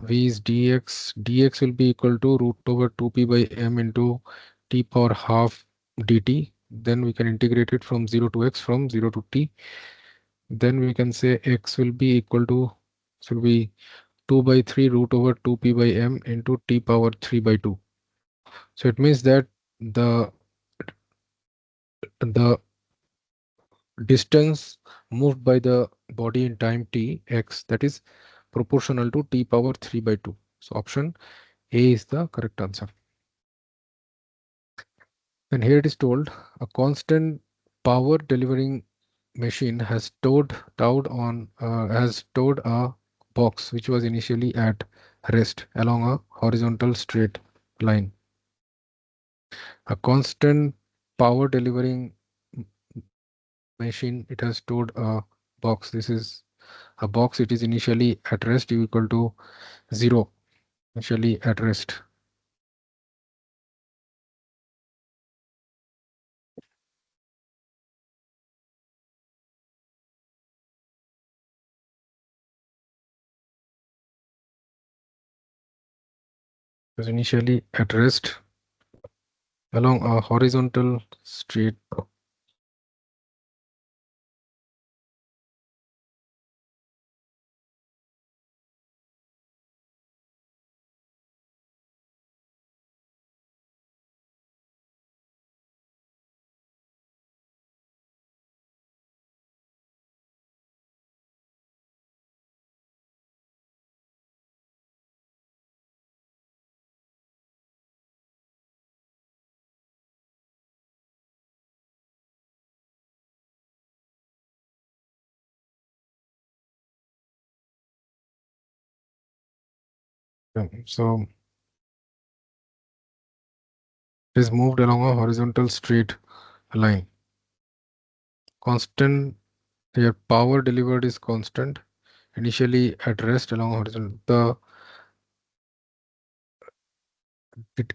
v is dx will be equal to root over 2p by m into t power half dt. Then we can integrate it from 0 to x, from 0 to t. Then we can say x will be equal to, so will be 2 by 3 root over 2p by m into t power 3 by 2. So it means that the distance moved by the body in time t x, that is proportional to t power 3 by 2. So option A is the correct answer. And here it is told a constant power delivering machine has stored a box which was initially at rest along a horizontal straight line. A constant power delivering machine, it has stored a box. This is a box. It is initially at rest equal to 0. Initially at rest. was initially at rest along a horizontal street. So it is moved along a horizontal straight line. Constant, your power delivered is constant. Initially at rest along horizontal. The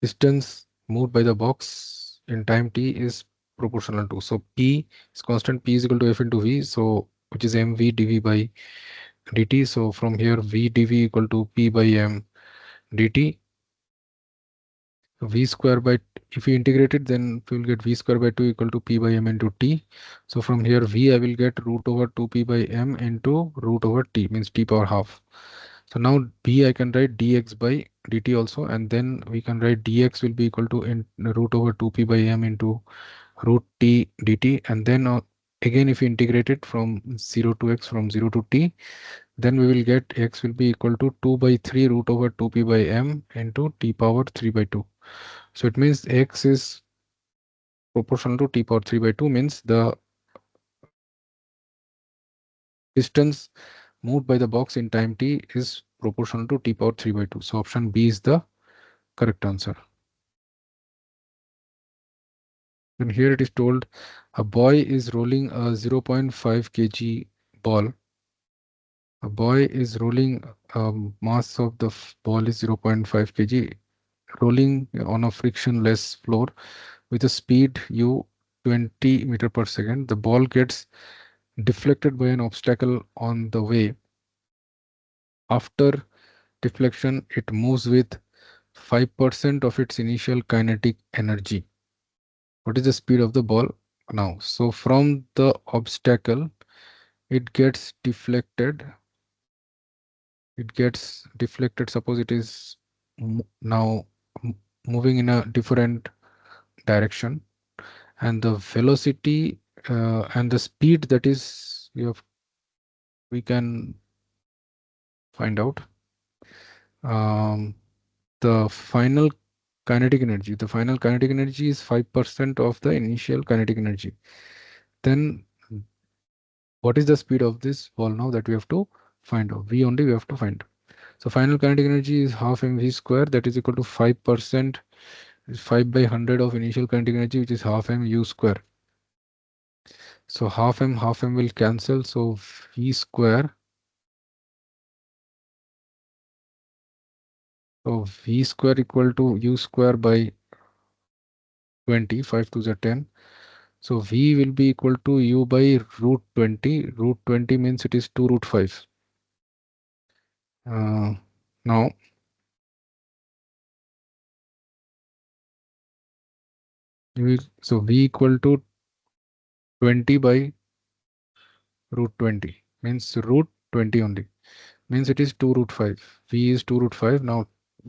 distance moved by the box in time t is proportional to. So P is constant, P is equal to F into V. So which is mv dv by dt. So from here V dv equal to P by m dt. V square by, if we integrate it, then we will get V square by 2 equal to P by m into t. So from here V I will get root over 2P by m into root over t, means t power half. So now B I can write dx by dt also, and then we can write dx will be equal to in root over 2P by m into root t dt, and then again if we integrate it from 0 to x, from 0 to t, then we will get x will be equal to 2 by 3 root over 2P by m into t power 3 by 2. So it means x is proportional to t power 3 by 2, means the distance moved by the box in time t is proportional to t power 3 by 2. So option B is the correct answer. And here it is told a boy is rolling a 0.5 kg ball. A boy is rolling, mass of the ball is 0.5 kg, rolling on a frictionless floor with a speed u 20 meter per second. The ball gets deflected by an obstacle on the way. After deflection, it moves with 5% of its initial kinetic energy. What is the speed of the ball now? So from the obstacle, it gets deflected. It gets deflected. Suppose it is now moving in a different direction, and the velocity and the speed that is we can find out. The final kinetic energy. The final kinetic energy is 5% of the initial kinetic energy. Then what is the speed of this ball now that we have to find out? V only we have to find. So final kinetic energy is half mv square, that is equal to 5%, is 5 by 100 of initial kinetic energy, which is half m u square. So half m will cancel. So v square. So v square equal to u square by 20, 5 to the 10. So V will be equal to U by root 20. Root 20 means it is 2 root 5. Now, so V equal to 20 by root 20 means root 20 only. Means it is 2 root 5. V is 2 root 5. Now,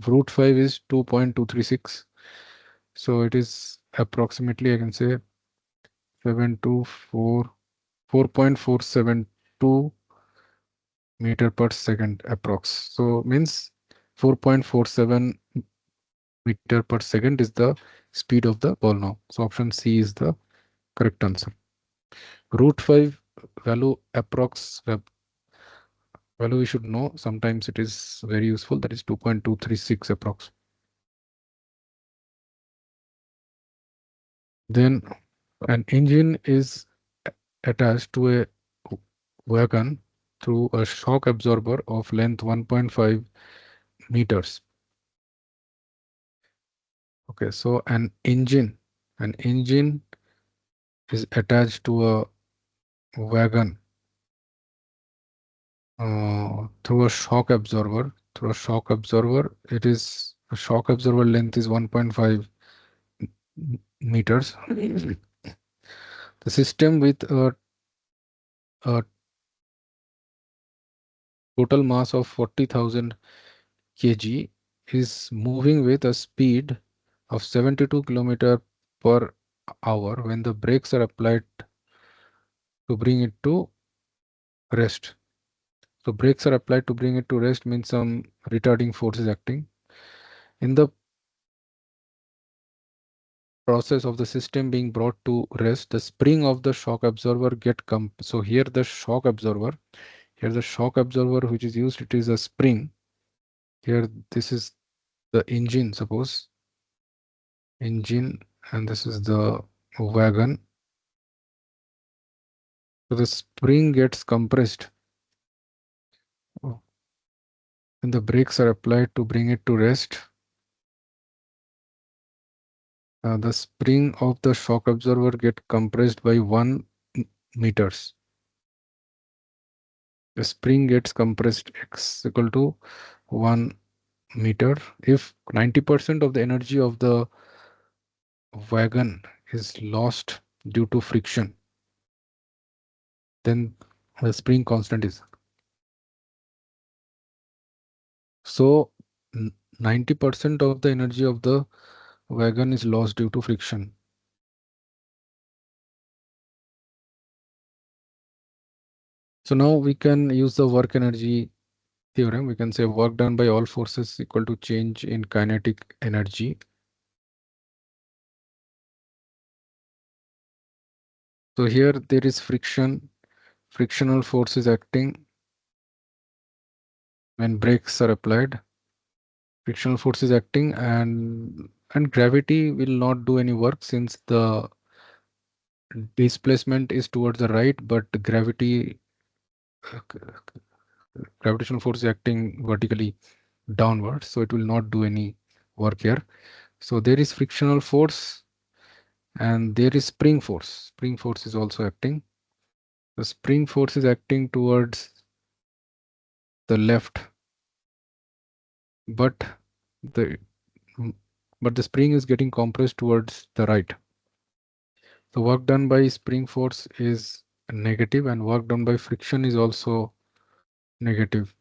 root 5 is 2.236. So it is approximately, I can say, 4.472 meter per second approx. So means 4.47 meter per second is the speed of the ball now. So option C is the correct answer. Root 5 value approx value we should know. Sometimes it is very useful. That is 2.236 approx. Then an engine is attached to a wagon through a shock absorber of length 1.5 meters. Okay, so an engine is attached to a wagon through a shock absorber through a shock absorber. It is a shock absorber length is 1.5 meters. The system with a total mass of 40,000 kg is moving with a speed of 72 km per hour when the brakes are applied to bring it to rest. So brakes are applied to bring it to rest means some retarding force is acting. In the process of the system being brought to rest, the spring of the shock absorber so here the shock absorber, which is used, it is a spring. Here this is the engine, suppose engine, and this is the wagon. So the spring gets compressed when the brakes are applied to bring it to rest. The spring of the shock absorber get compressed by 1 meters. The spring gets compressed x equal to 1 meter. If 90% of the energy of the wagon is lost due to friction, then the spring constant is. So 90% of the energy of the wagon is lost due to friction. So now we can use the work energy theorem. We can say work done by all forces equal to change in kinetic energy. So here there is friction. Frictional force is acting when brakes are applied. Frictional force is acting, and gravity will not do any work since the displacement is towards the right, but gravitational force is acting vertically downwards, so it will not do any work here. So there is frictional force and there is spring force. Spring force is also acting. The spring force is acting towards the left, but the but the spring is getting compressed towards the right. The work done by spring force is negative and work done by friction is also negative.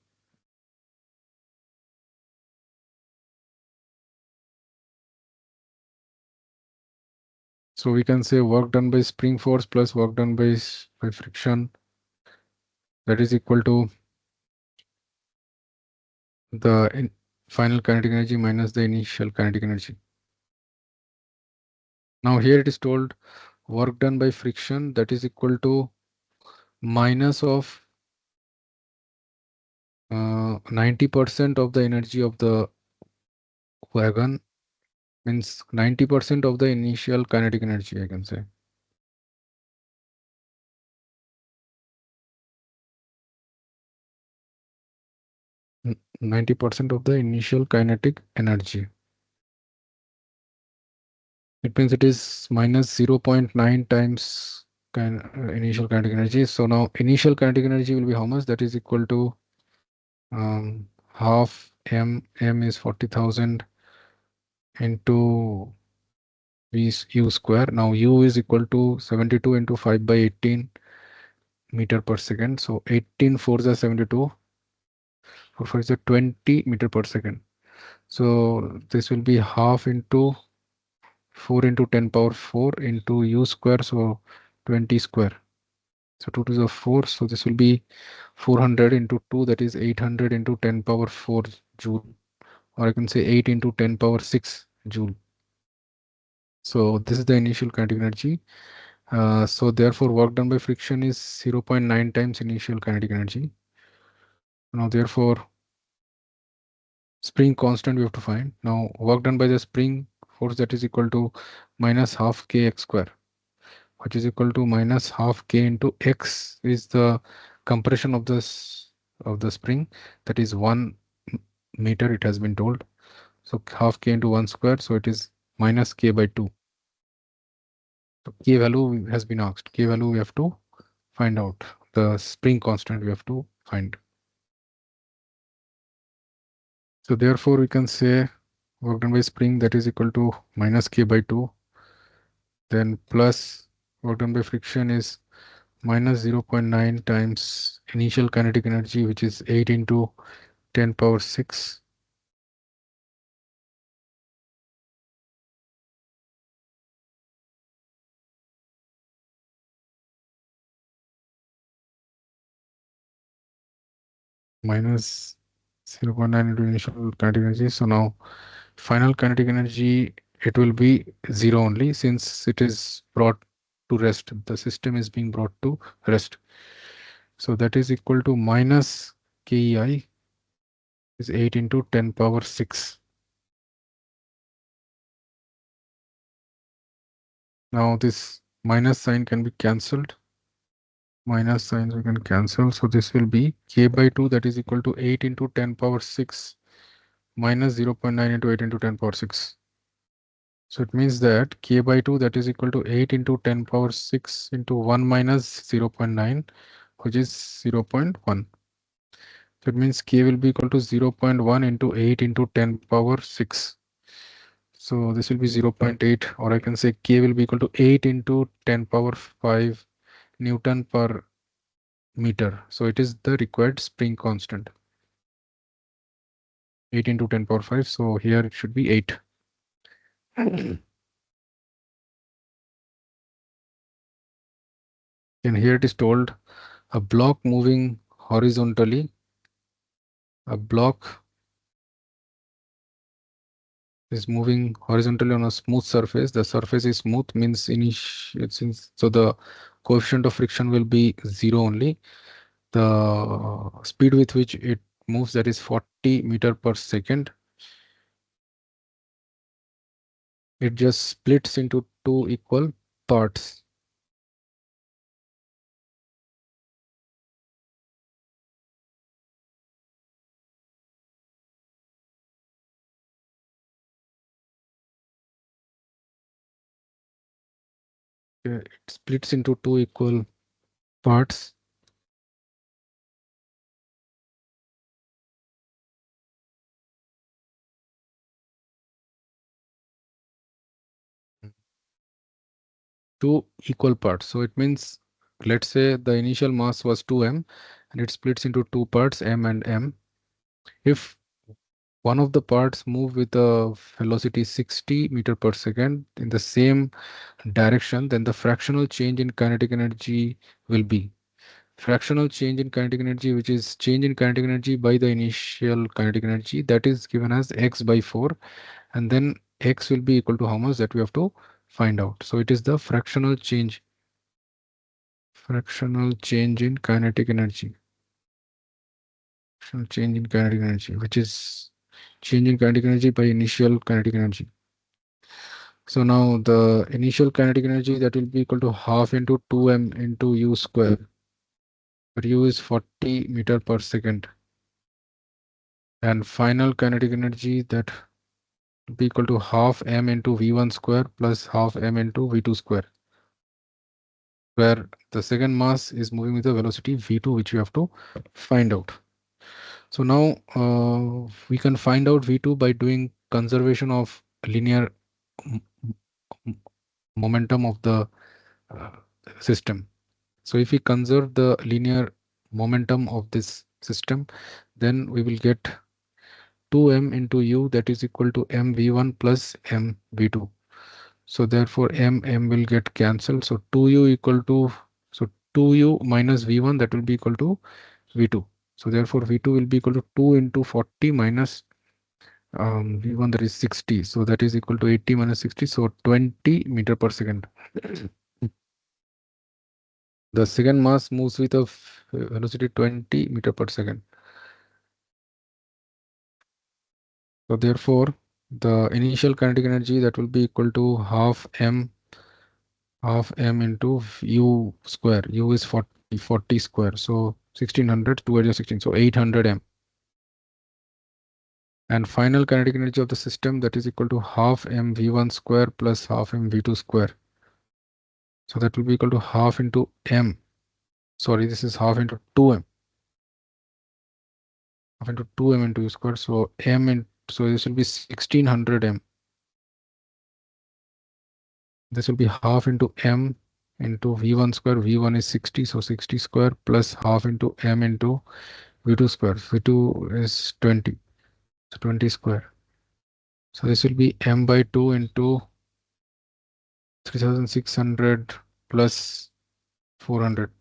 So we can say work done by spring force plus work done by friction, that is equal to the final kinetic energy minus the initial kinetic energy. Now here it is told work done by friction, that is equal to minus of 90% of the energy of the wagon, means 90% of the initial kinetic energy, I can say. 90% of the initial kinetic energy. It means it is minus 0.9 times initial kinetic energy. So now initial kinetic energy will be how much? That is equal to half m is 40,000 into u square. Now u is equal to 72 into 5 by 18 meter per second. So 18 4s are 72. 4 5 is 20 meter per second. So this will be half into 4 into 10 power 4 into u square, so 20 square. So 2 to the 4, so this will be 400 into 2, that is 800 into 10 power 4 joule, or I can say 8 into 10 power 6 joule. So this is the initial kinetic energy. So therefore work done by friction is 0.9 times initial kinetic energy. Now therefore spring constant we have to find. Now work done by the spring force, that is equal to minus half kx square, which is equal to minus half k into x is the compression of the spring, that is 1 meter, it has been told. So half k into 1 square, so it is minus k by 2. So k value has been asked. K value we have to find out. The spring constant we have to find. So therefore we can say work done by spring that is equal to minus k by 2, then plus work done by friction is minus 0.9 times initial kinetic energy, which is 8 into 10 power 6, minus 0.9 into initial kinetic energy. So now final kinetic energy, it will be 0 only, since it is brought to rest. The system is being brought to rest. So that is equal to minus KEI is 8 into 10 power 6. Now this minus sign can be cancelled. Minus signs we can cancel. So this will be k by 2, that is equal to 8 into 10 power 6 minus 0.9 into 8 into 10 power 6. So it means that k by 2, that is equal to 8 into 10 power 6 into 1 minus 0.9, which is 0.1. So it means k will be equal to 0.1 into 8 into 10 power 6. So this will be 0.8, or I can say k will be equal to 8 into 10 power 5 Newton per meter. So it is the required spring constant. 8 into 10 power 5. So here it should be 8. And here it is told a block moving horizontally. A block is moving horizontally on a smooth surface. The surface is smooth, means so the coefficient of friction will be 0 only. The speed with which it moves, that is 40 meter per second. It just splits into two equal parts. It splits into two equal parts. Two equal parts. So it means, let's say the initial mass was 2m and it splits into two parts, m and m. If one of the parts move with a velocity 60 meter per second in the same direction, then the fractional change in kinetic energy will be fractional change in kinetic energy, which is change in kinetic energy by the initial kinetic energy, that is given as x by 4, and then x will be equal to how much, that we have to find out. So it is the fractional change in kinetic energy. Fractional change in kinetic energy, which is change in kinetic energy by initial kinetic energy. So now the initial kinetic energy, that will be equal to half into 2m into u square, where u is 40 meter per second. And final kinetic energy, that will be equal to half m into v1 square plus half m into v2 square, where the second mass is moving with the velocity v2, which we have to find out. So now we can find out v2 by doing conservation of linear momentum of the uh, system. So if we conserve the linear momentum of this system, then we will get 2m into u, that is equal to mv1 plus mv2. So therefore m will get cancelled. So 2u equal to, so 2u minus v1, that will be equal to v2. So therefore v2 will be equal to 2 into 40 minus v1, that is 60. So that is equal to 80 minus 60. So 20 meter per second. The second mass moves with a velocity 20 meter per second. So therefore, the initial kinetic energy, that will be equal to half m into u square. U is 40 square. So 1600, 2 is 16. So 800 m. And final kinetic energy of the system, that is equal to half m v1 square plus half m v2 square. So that will be equal to half into m. Sorry, this is half into 2m. half into 2m into u square. So so this will be 1600 m. This will be half into m into v1 square. v1 is 60, so 60 square plus half into m into v2 square. v2 is 20, so 20 square. So this will be m by 2 into 3600 plus 400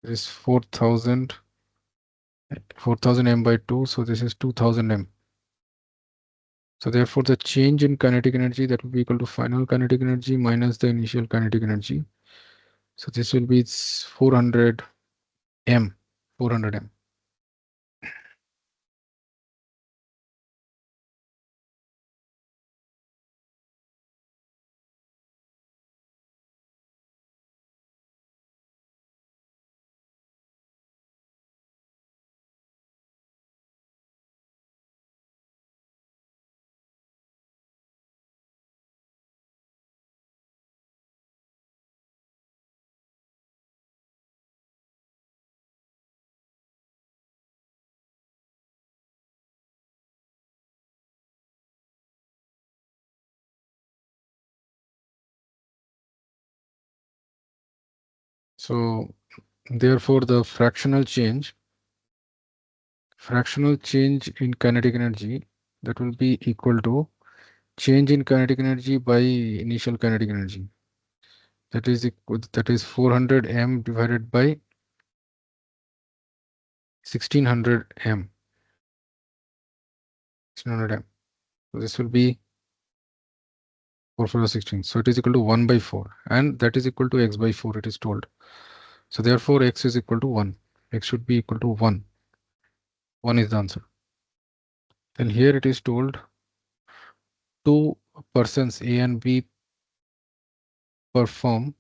is 4000 m by 2, so this is 2000 m. So therefore the change in kinetic energy, that will be equal to final kinetic energy minus the initial kinetic energy. So this will be 400 m. 400 m. So therefore the fractional change in kinetic energy, that will be equal to change in kinetic energy by initial kinetic energy. That is 400 m divided by 1600 m. 1600 m. So this will be 4 4 16. So it is equal to 1 by 4, and that is equal to x by 4, it is told. So therefore x is equal to 1. X should be equal to 1. 1 is the answer. Then here it is told two persons A and B perform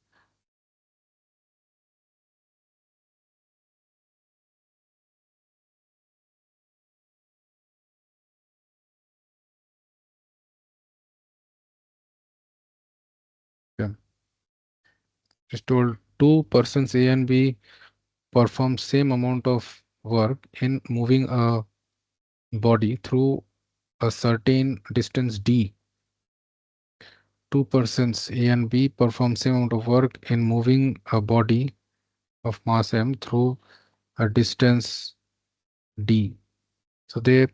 yeah, it is told two persons A and B perform same amount of work in moving a body through a certain distance d. Two persons A and B perform same amount of work in moving a body of mass m through a distance d. So they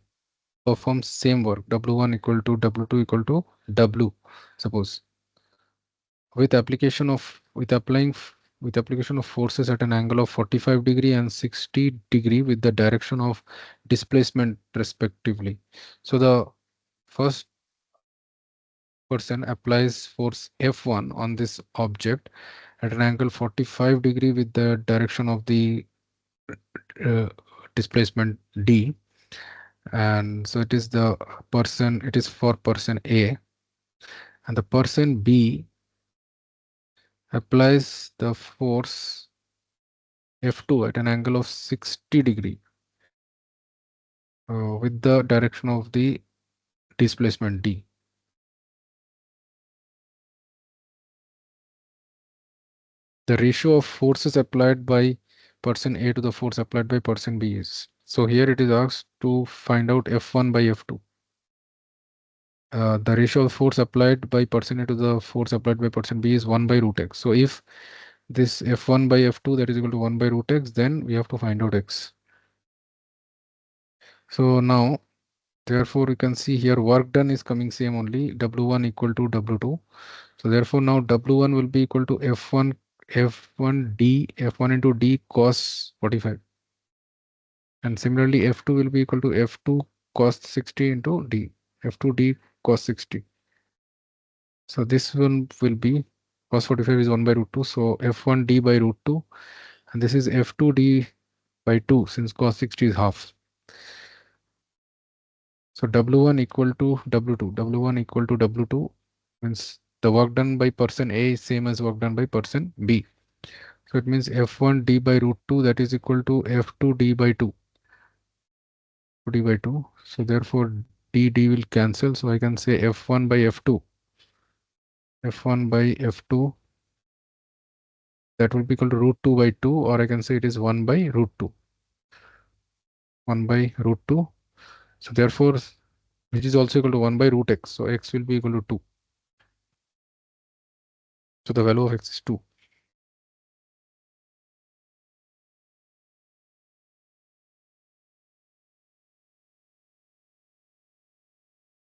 perform same work, W1 equal to W2 equal to W, suppose, with application of forces at an angle of 45 degree and 60 degree with the direction of displacement respectively. So the first person applies force F1 on this object at an angle 45 degree with the direction of the uh, displacement d, and so it is for person A, and the person B applies the force F2 at an angle of 60 degree with the direction of the displacement d. The ratio of forces applied by person A to the force applied by person B is. So here it is asked to find out F1 by F2. The ratio of force applied by person A to the force applied by person B is 1 by root x. So if this F1 by F2, that is equal to 1 by root x, then we have to find out x. So now, therefore, you can see here work done is coming same only, W1 equal to W2. So therefore now W1 will be equal to F1 into D cos 45. And similarly F2 will be equal to F2 cos 60 into D, F2 D cos 60. So this one will be cos 45 is 1 by root 2. So F1 D by root 2. And this is F2 D by 2 since cos 60 is half. So W1 equal to W2. W1 equal to W2 means the work done by person A is same as work done by person B. So it means F1 D by root 2, that is equal to F2 D by 2. D by 2. So therefore D will cancel. So I can say F1 by F2. F1 by F2, that will be equal to root 2 by 2, or I can say it is 1 by root 2. 1 by root 2. So therefore, which is also equal to 1 by root x. So x will be equal to 2. So the value of x is 2.